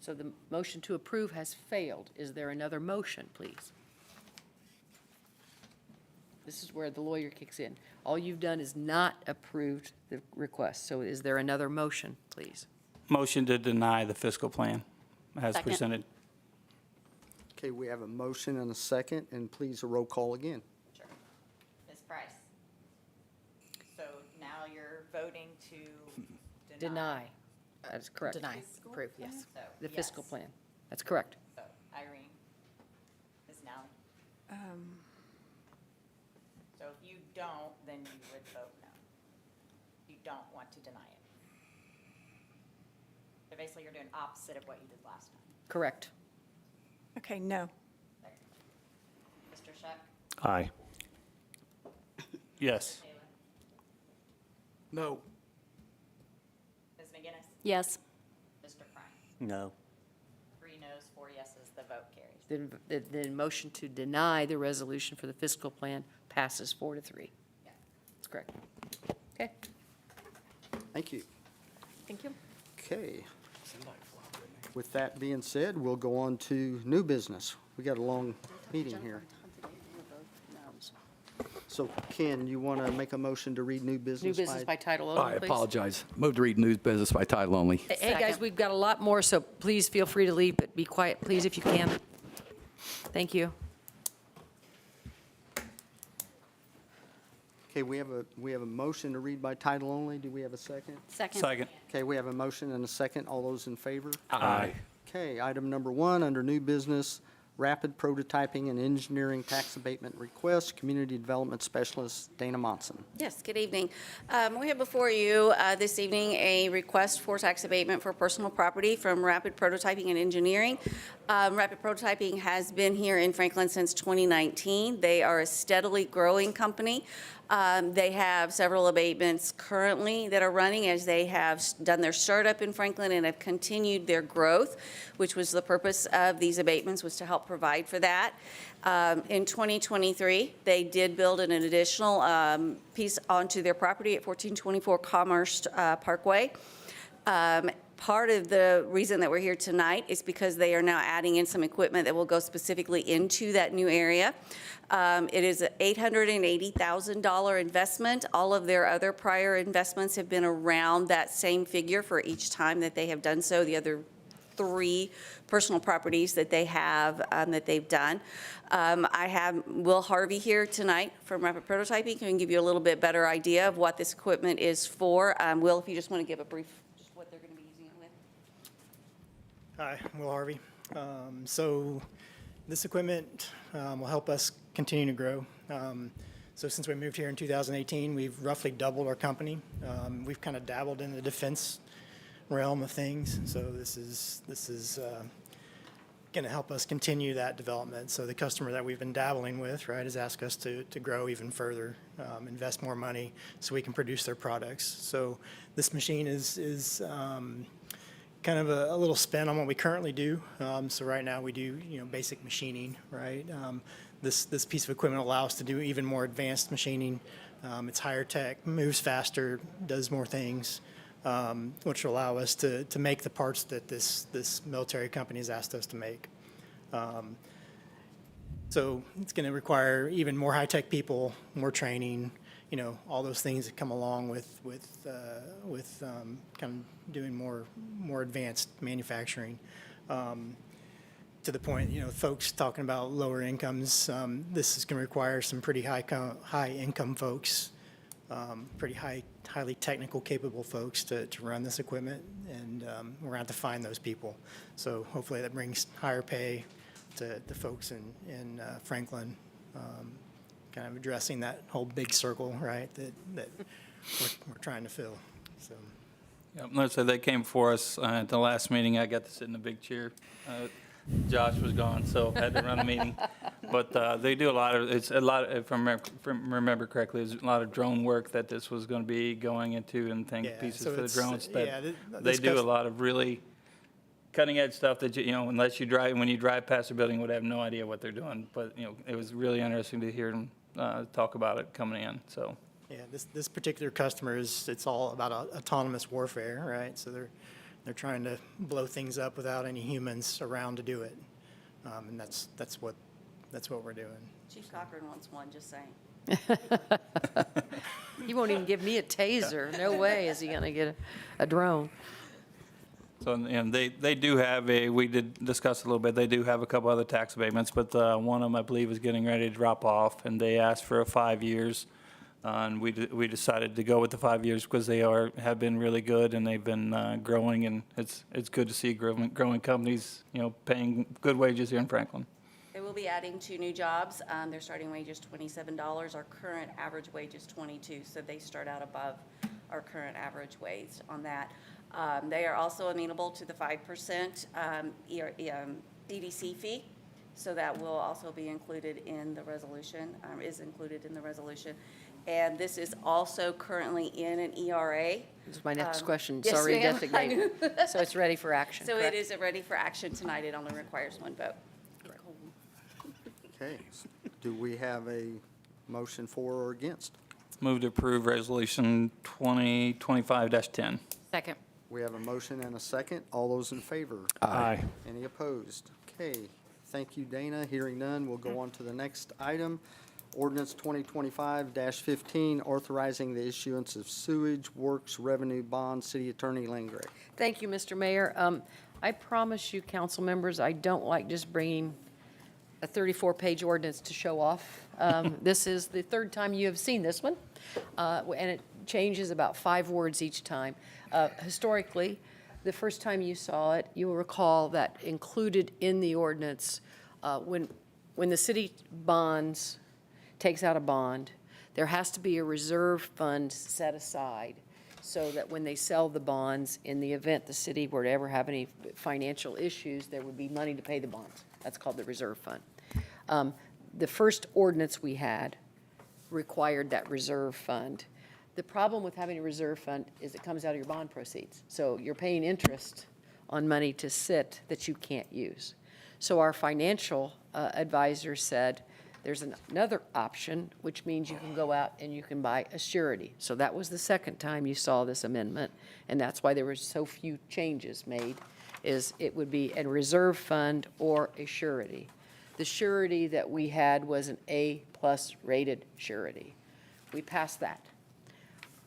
So the motion to approve has failed. Is there another motion, please? This is where the lawyer kicks in. All you've done is not approved the request. So is there another motion, please?
Motion to deny the fiscal plan as
Second.
presented.
Okay, we have a motion and a second, and please a roll call again.
Sure. Ms. Price? So now you're voting to
Deny. That's correct.
Deny. Approve, yes.
So,
The fiscal
yes.
plan. That's correct.
So Irene? Ms. Nally? So if you don't, then you would vote no. You don't want to deny it. So basically, you're doing opposite of what you did last time.
Correct.
Okay, no.
Mr. Shuck?
Aye.
Yes.
Taylor?
No.
Ms. McGinnis?
Yes.
Mr. Prime?
No.
3 noes, 4 yeses, the vote carries.
The motion to deny the resolution for the fiscal plan passes 4-3.
Yeah.
That's correct. Okay.
Thank you.
Thank you.
Okay. With that being said, we'll go on to new business. We got a long meeting here. So Ken, you want to make a motion to read new business?
New business by title only,
I
please.
apologize. Move to read new business by title only.
Hey, guys, we've got a lot more, so please feel free to leave, but be quiet, please, if you can. Thank you.
Okay, we have a motion to read by title only. Do we have a second?
Second.
Second.
Okay, we have a motion and a second. All those in favor?
Aye.
Okay, item number 1, under new business, rapid prototyping and engineering tax abatement request, Community Development Specialist Dana Monson.
Yes, good evening. We have before you this evening a request for tax abatement for personal property from Rapid Prototyping and Engineering. Rapid Prototyping has been here in Franklin since 2019. They are a steadily growing company. They have several abatements currently that are running as they have done their startup in Franklin and have continued their growth, which was the purpose of these abatements, was to help provide for that. In 2023, they did build an additional piece onto their property at 1424 Commerce Parkway. Part of the reason that we're here tonight is because they are now adding in some equipment that will go specifically into that new area. It is an $880,000 investment. All of their other prior investments have been around that same figure for each time that they have done so. The other 3 personal properties that they have, that they've done. I have Will Harvey here tonight from Rapid Prototyping, who can give you a little bit better idea of what this equipment is for. Will, if you just want to give a brief, just what they're going to be using it with.
Hi, I'm Will Harvey. So this equipment will help us continue to grow. So since we moved here in 2018, we've roughly doubled our company. We've kind of dabbled in the defense realm of things. So this is going to help us continue that development. So the customer that we've been dabbling with, right, has asked us to grow even further, invest more money so we can produce their products. So this machine is kind of a little spin on what we currently do. So right now we do, basic machining, right? This piece of equipment allows us to do even more advanced machining. It's higher tech, moves faster, does more things, which will allow us to make the parts that this military company has asked us to make. So it's going to require even more high-tech people, more training, all those things that come along with kind of doing more advanced manufacturing. To the point, folks talking about lower incomes, this is going to require some pretty high income folks, pretty highly technical capable folks to run this equipment, and we're going to have to find those people. So hopefully that brings higher pay to the folks in Franklin, kind of addressing that whole big circle, right, that we're trying to fill. So.
Yep, let's say they came before us at the last meeting. I got to sit in a big chair. Josh was gone, so I had to run the meeting. But they do it's a lot, if I remember correctly, there's a lot of drone work that this was going to be going into and pieces
so
for the drones.
this
They do a lot of really cutting edge stuff that, unless you drive, when you drive past the building, you would have no idea what they're doing. But, it was really interesting to hear them talk about it coming in, so.
Yeah, this particular customer it's all about autonomous warfare, right? So they're trying to blow things up without any humans around to do it, and that's what we're doing.
Chief Cochran wants one, just saying.
He won't even give me a taser. No way is he going to get a drone.
So, and they do have we did discuss a little bit, they do have a couple other tax abatements, but one of them, I believe, is getting ready to drop off, and they asked for 5 years. And we decided to go with the 5 years because they have been really good, and they've been growing, and it's good to see growing companies, paying good wages here in Franklin.
They will be adding 2 new jobs. Their starting wage is $27. Our current average wage is $22, so they start out above our current average wage on that. They are also amenable to the 5% EDC fee, so that will also be included in the resolution, is included in the resolution. And this is also currently in an ERA.
This is my next question.
Yes,
Sorry,
ma'am.
designated. So it's ready for action,
So
correct?
it is ready for action tonight. It only requires 1 vote.
Okay, do we have a motion for or against?
Move to approve Resolution 2025-10.
Second.
We have a motion and a second. All those in favor?
Aye.
Any opposed? Okay, thank you, Dana. Hearing none, we'll go on to the next item. Ordinance 2025-15, authorizing the issuance of sewage works revenue bond. City Attorney Lane Gray.
Thank you, Mr. Mayor. I promise you, council members, I don't like just bringing a 34-page ordinance to show off. This is the 3rd time you have seen this one, and it changes about 5 words each time. Historically, the first time you saw it, you will recall that included in the ordinance, when the city takes out a bond, there has to be a reserve fund set aside so that when they sell the bonds, in the event the city were to ever have any financial issues, there would be money to pay the bonds. That's called the reserve fund. The first ordinance we had required that reserve fund. The problem with having a reserve fund is it comes out of your bond proceeds. So you're paying interest on money to sit that you can't use. So our financial advisor said, there's another option, which means you can go out and you can buy a surety. So that was the second time you saw this amendment, and that's why there were so few changes made, is it would be a reserve fund or a surety. The surety that we had was an A+ rated surety. We passed that.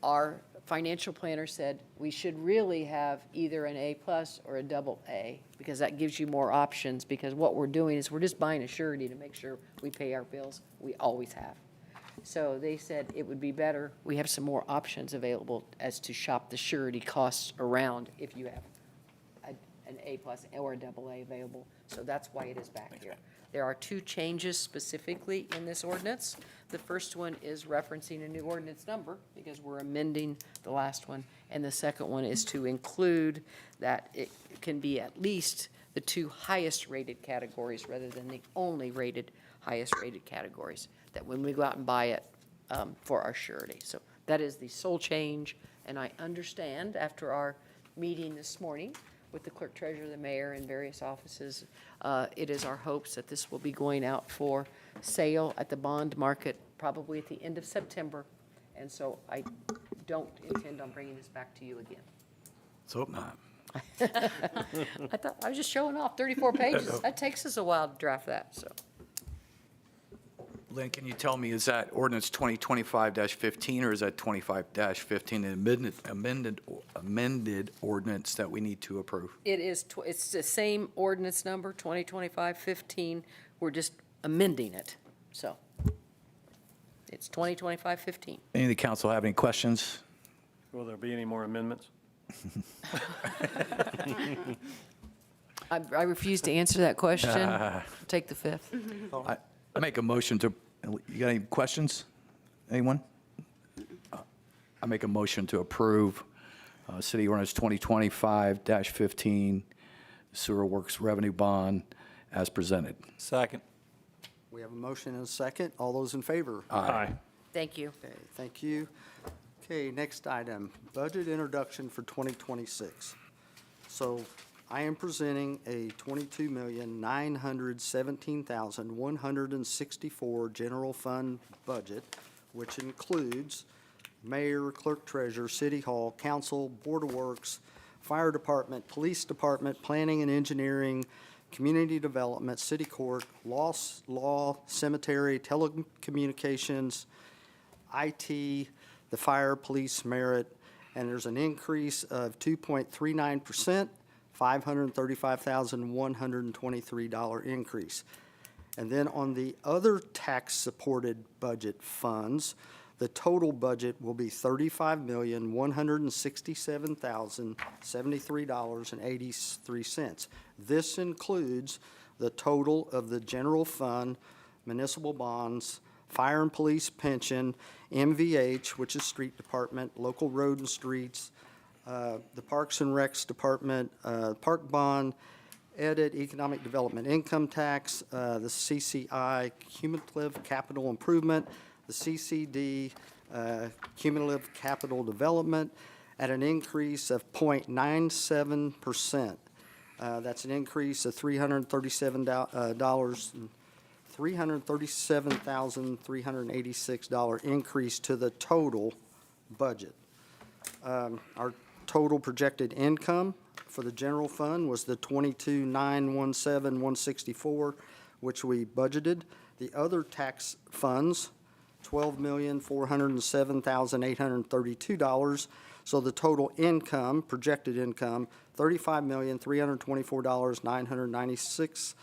Our financial planner said we should really have either an A+ or a double A, because that gives you more options, because what we're doing is we're just buying a surety to make sure we pay our bills. We always have. So they said it would be better, we have some more options available as to shop the surety costs around if you have an A+ or a double A available. So that's why it is back here. There are two changes specifically in this ordinance. The first one is referencing a new ordinance number, because we're amending the last one. And the second one is to include that it can be at least the two highest rated categories rather than the only rated, highest rated categories, that when we go out and buy it for our surety. So that is the sole change, and I understand after our meeting this morning with the clerk treasurer, the mayor, and various offices, it is our hopes that this will be going out for sale at the bond market probably at the end of September. And so I don't intend on bringing this back to you again.
Let's hope not.
I thought, I was just showing off 34 pages. That takes us a while to draft that, so.
Lynn, can you tell me, is that ordinance 2025-15, or is that 25-15, an amended ordinance that we need to approve?
It is, it's the same ordinance number, 2025-15. We're just amending it, so. It's 2025-15.
Any of the council have any questions?
Will there be any more amendments?
I refuse to answer that question. Take the fifth.
I make a motion to, you got any questions? Anyone? I make a motion to approve City Ordinance 2025-15 Sewer Works Revenue Bond as presented.
Second.
We have a motion and a second. All those in favor?
Aye.
Thank you.
Okay, thank you. Okay, next item, budget introduction for 2026. So I am presenting a $22,917,164 general fund budget, which includes mayor, clerk treasurer, city hall, council, board of works, fire department, police department, planning and engineering, community development, city court, law, cemetery, telecommunications, IT, the fire, police, merit, and there's an increase of 2.39%, $535,123 increase. And then on the other tax-supported budget funds, the total budget will be $35,167,073.83. This includes the total of the general fund, municipal bonds, fire and police pension, MVH, which is street department, local road and streets, the Parks and Recs Department, park bond, edit, economic development income tax, the CCI, cumulative capital improvement, the CCD, cumulative capital development, at an increase of 0.97%. That's an increase of $337,386 increase to the total budget. Our total projected income for the general fund was the $22,917,164, which we budgeted. The other tax funds, $12,407,832. So the total income, projected income, $35,324,996.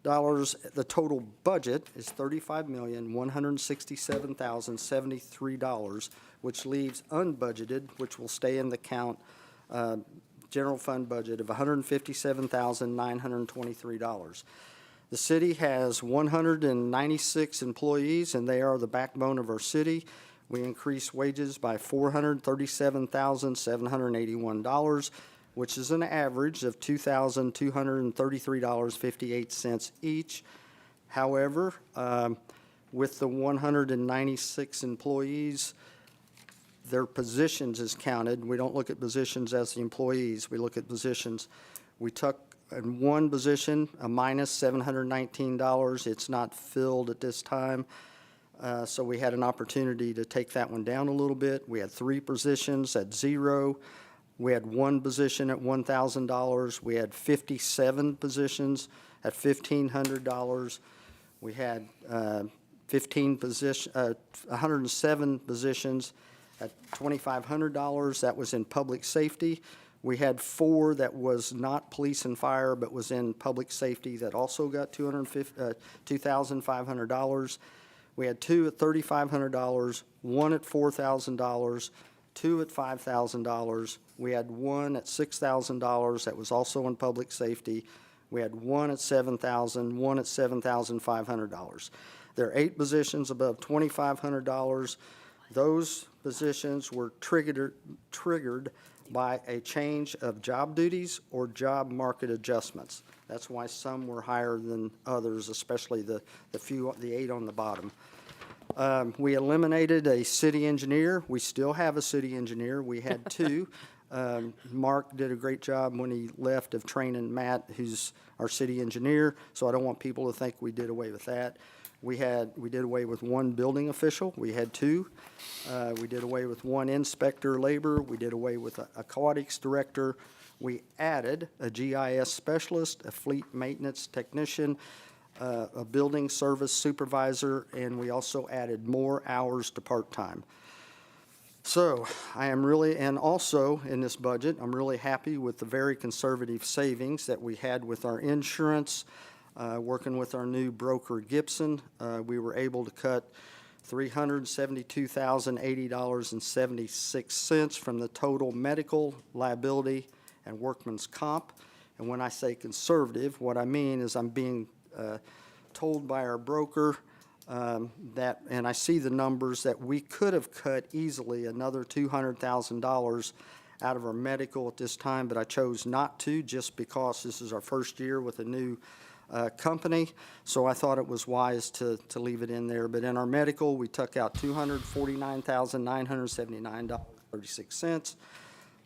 The total budget is $35,167,073, which leaves unbudgeted, which will stay in the count, general fund budget of $157,923. The city has 196 employees, and they are the backbone of our city. We increased wages by $437,781, which is an average of $2,233.58 each. However, with the 196 employees, their positions is counted. We don't look at positions as the employees. We look at positions. We took in one position a minus $719. It's not filled at this time. So we had an opportunity to take that one down a little bit. We had 3 positions at $0. We had 1 position at $1,000. We had 57 positions at $1,500. We had 107 positions at $2,500. That was in public safety. We had 4 that was not police and fire, but was in public safety that also got $2,500. We had 2 at $3,500, 1 at $4,000, 2 at $5,000. We had 1 at $6,000 that was also in public safety. We had 1 at $7,000, 1 at $7,500. There are 8 positions above $2,500. Those positions were triggered by a change of job duties or job market adjustments. That's why some were higher than others, especially the 8 on the bottom. We eliminated a city engineer. We still have a city engineer. We had 2. Mark did a great job when he left of training Matt, who's our city engineer, so I don't want people to think we did away with that. We did away with 1 building official. We had 2. We did away with 1 inspector labor. We did away with a aquatics director. We added a GIS specialist, a fleet maintenance technician, a building service supervisor, and we also added more hours to part-time. So I am really, and also in this budget, I'm really happy with the very conservative savings that we had with our insurance. Working with our new broker Gibson, we were able to cut $372,080.76 from the total medical liability and workman's comp. And when I say conservative, what I mean is I'm being told by our broker that, and I see the numbers, that we could have cut easily another $200,000 out of our medical at this time, but I chose not to just because this is our first year with a new company, so I thought it was wise to leave it in there. But in our medical, we took out $249,979.36.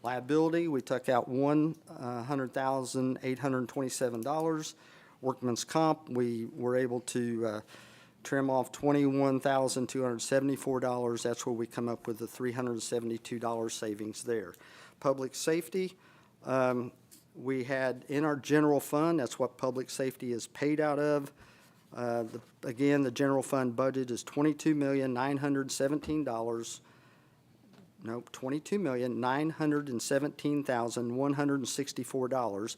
Liability, we took out $100,827. Workman's comp, we were able to trim off $21,274. That's where we come up with the $372 savings there. Public safety, we had in our general fund, that's what public safety is paid out of. Again, the general fund budget is $22,917,164.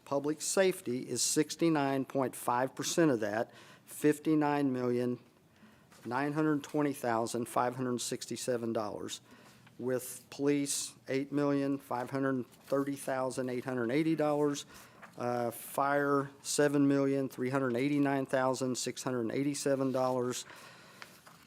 Public safety is 69.5% of that, $59,920,567. With police, $8,530,880. Fire, $7,389,687.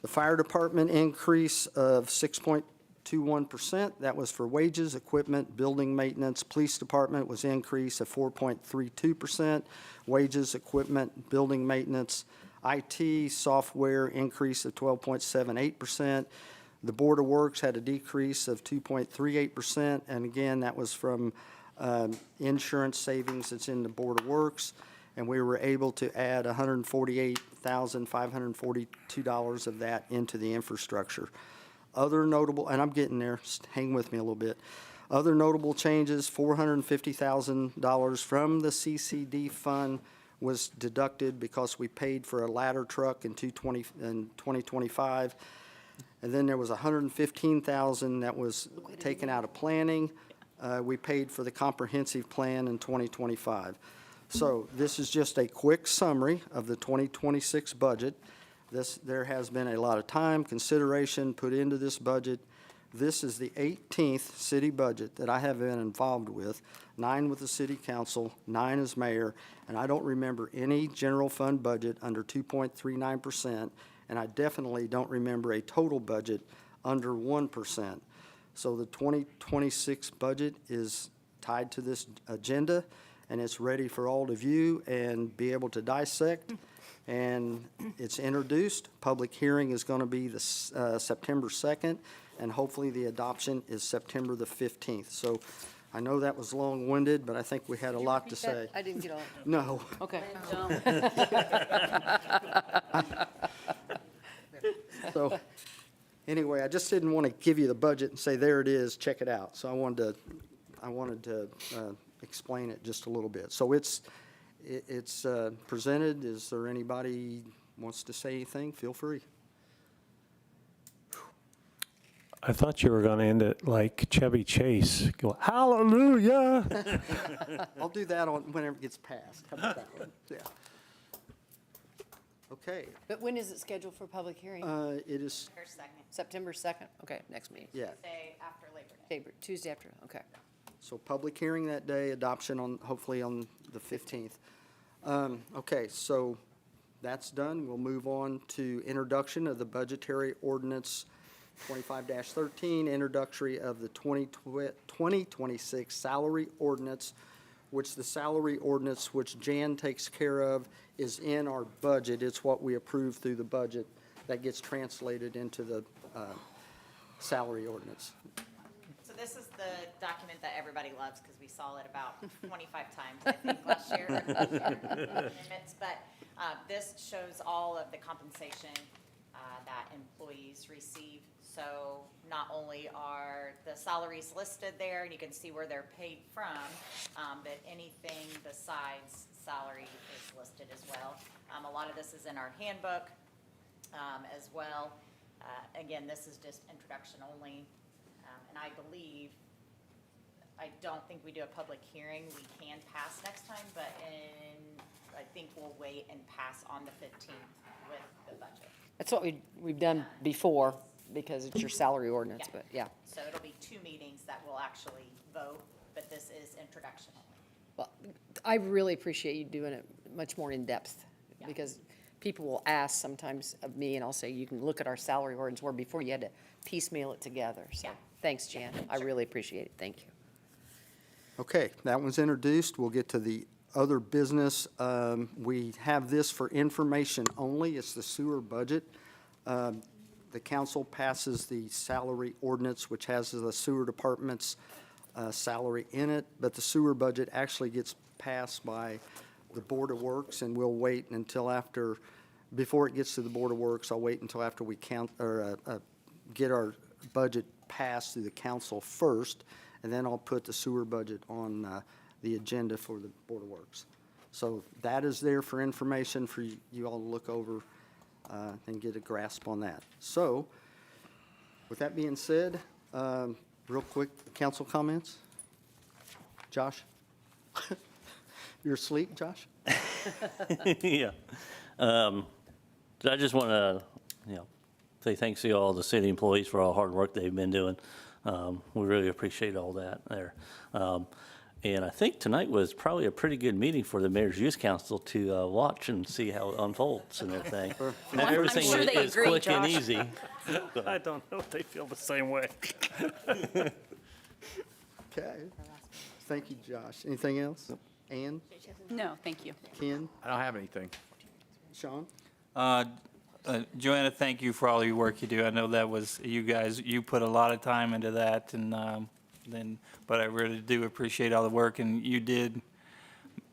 The fire department increase of 6.21%. That was for wages, equipment, building maintenance. Police department was increase of 4.32%. Wages, equipment, building maintenance. IT, software increase of 12.78%. The Board of Works had a decrease of 2.38%, and again, that was from insurance savings that's in the Board of Works, and we were able to add $148,542 of that into the infrastructure. Other notable, and I'm getting there, just hang with me a little bit. Other notable changes, $450,000 from the CCD fund was deducted because we paid for a ladder truck in 2025. And then there was $115,000 that was taken out of planning. We paid for the comprehensive plan in 2025. So this is just a quick summary of the 2026 budget. There has been a lot of time, consideration put into this budget. This is the 18th city budget that I have been involved with, 9 with the city council, 9 as mayor, and I don't remember any general fund budget under 2.39%. And I definitely don't remember a total budget under 1%. So the 2026 budget is tied to this agenda, and it's ready for all to view and be able to dissect. And it's introduced. Public hearing is going to be the September 2nd, and hopefully the adoption is September the 15th. So I know that was long-winded, but I think we had a lot to say.
I didn't get all.
No.
Okay.
So, anyway, I just didn't want to give you the budget and say, there it is, check it out. So I wanted to explain it just a little bit. So it's presented. Is there anybody wants to say anything? Feel free.
I thought you were going to end it like Chevy Chase. Go, hallelujah.
I'll do that on whenever it gets passed. How about that one? Yeah. Okay,
But when is it scheduled for public hearing?
it is,
September 2nd? Okay, next meeting.
yeah,
Tuesday after Labor Day.
Tuesday after, okay.
so public hearing that day, adoption on, hopefully on the 15th. Okay, so that's done. We'll move on to introduction of the budgetary ordinance 25-13, introductory of the 2026 salary ordinance, which the salary ordinance, which Jan takes care of, is in our budget. It's what we approve through the budget that gets translated into the salary ordinance.
So this is the document that everybody loves because we saw it about 25 times, I think, last year. Amendments. But this shows all of the compensation that employees receive. So not only are the salaries listed there, and you can see where they're paid from, but anything besides salary is listed as well. A lot of this is in our handbook as well. Again, this is just introduction only. And I believe, I don't think we do a public hearing. We can pass next time, but I think we'll wait and pass on the 15th with the budget.
That's what we've done before, because it's your salary ordinance, but yeah.
So it'll be 2 meetings that will actually vote, but this is introduction only.
Well, I really appreciate you doing it much more in depth, because people will ask sometimes of me, and I'll say, you can look at our salary ordinance, where before you had to piecemeal it together. So, thanks, Jan. I really appreciate it. Thank you.
Okay, that one's introduced. We'll get to the other business. We have this for information only. It's the sewer budget. The council passes the salary ordinance, which has the sewer department's salary in it, but the sewer budget actually gets passed by the Board of Works, and we'll wait until after, before it gets to the Board of Works, I'll wait until after we get our budget passed through the council first, and then I'll put the sewer budget on the agenda for the Board of Works. So that is there for information for you all to look over and get a grasp on that. So with that being said, real quick, council comments? Josh? You're asleep, Josh?
Yeah. I just want to, say thanks to all the city employees for all the hard work they've been doing. We really appreciate all that there. And I think tonight was probably a pretty good meeting for the Mayor's Youth Council to watch and see how it unfolds and everything. Not everything
sure they
is
agree,
quick and
Josh.
easy.
I don't know if they feel the same way.
Okay. Thank you, Josh. Anything else? Ann?
No, thank you.
Ken?
I don't have anything.
Sean?
Joanna, thank you for all your work you do. I know that was, you put a lot of time into that, and but I really do appreciate all the work, and you did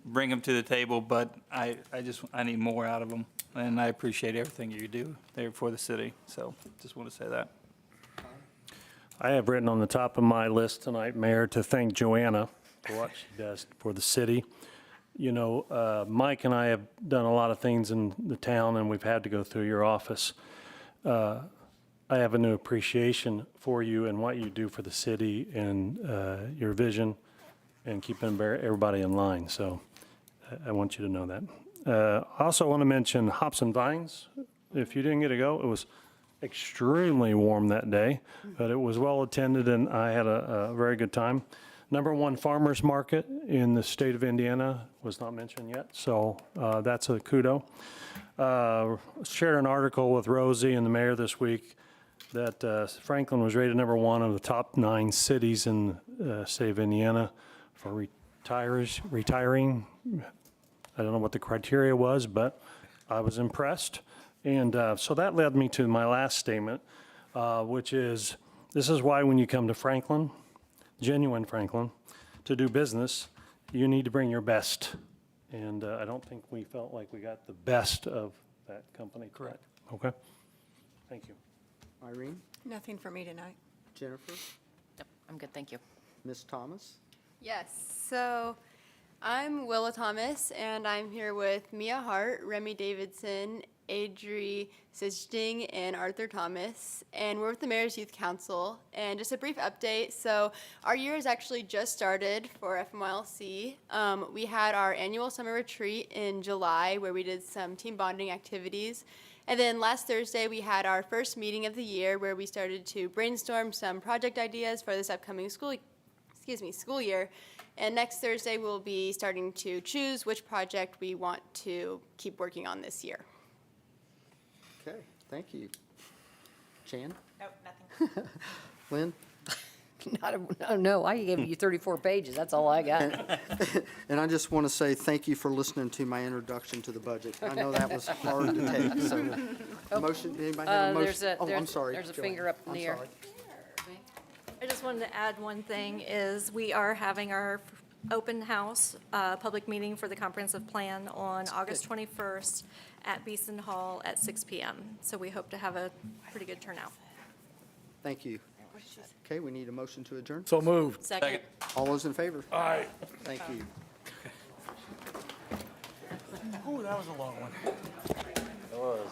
bring them to the table, but I need more out of them, and I appreciate everything you do there for the city, so just want to say that.
I have written on the top of my list tonight, Mayor, to thank Joanna for what she does for the city. You know, Mike and I have done a lot of things in the town, and we've had to go through your office. I have a new appreciation for you and what you do for the city and your vision and keeping everybody in line. So I want you to know that. I also want to mention Hops and Vines. If you didn't get to go, it was extremely warm that day, but it was well attended, and I had a very good time. #1 farmers market in the state of Indiana was not mentioned yet, so that's a kudo. Shared an article with Rosie and the mayor this week that Franklin was rated #1 of the top 9 cities in the state of Indiana for retiring. I don't know what the criteria was, but I was impressed. And so that led me to my last statement, which is, this is why when you come to Franklin, genuine Franklin, to do business, you need to bring your best. And I don't think we felt like we got the best of that company.
Correct.
Okay? Thank you.
Irene?
Nothing for me tonight.
Jennifer?
Yep, I'm good, thank you.
Ms. Thomas?
Yes, so I'm Willa Thomas, and I'm here with Mia Hart, Remy Davidson, Adri Sisding, and Arthur Thomas. And we're with the Mayor's Youth Council. And just a brief update. So our year has actually just started for FMLC. We had our annual summer retreat in July where we did some team bonding activities. And then last Thursday, we had our first meeting of the year where we started to brainstorm some project ideas for this upcoming school year. And next Thursday, we'll be starting to choose which project we want to keep working on this year.
Okay, thank you. Jan?
Nope, nothing.
Lynn?
No, I gave you 34 pages, that's all I got.
And I just want to say thank you for listening to my introduction to the budget. I know that was hard to take, so. Motion, anybody have a motion? Oh, I'm sorry.
There's a
Joanne.
finger up in
I'm
the air.
sorry.
I just wanted to add one thing, is we are having our open house, public meeting for the comprehensive plan on August 21st at Beeson Hall at 6 PM. So we hope to have a pretty good turnout.
Thank you. Okay, we need a motion to adjourn.
So moved.
Second.
All those in favor?
Aye.
Thank you.
Oh, that was a long one.
It was.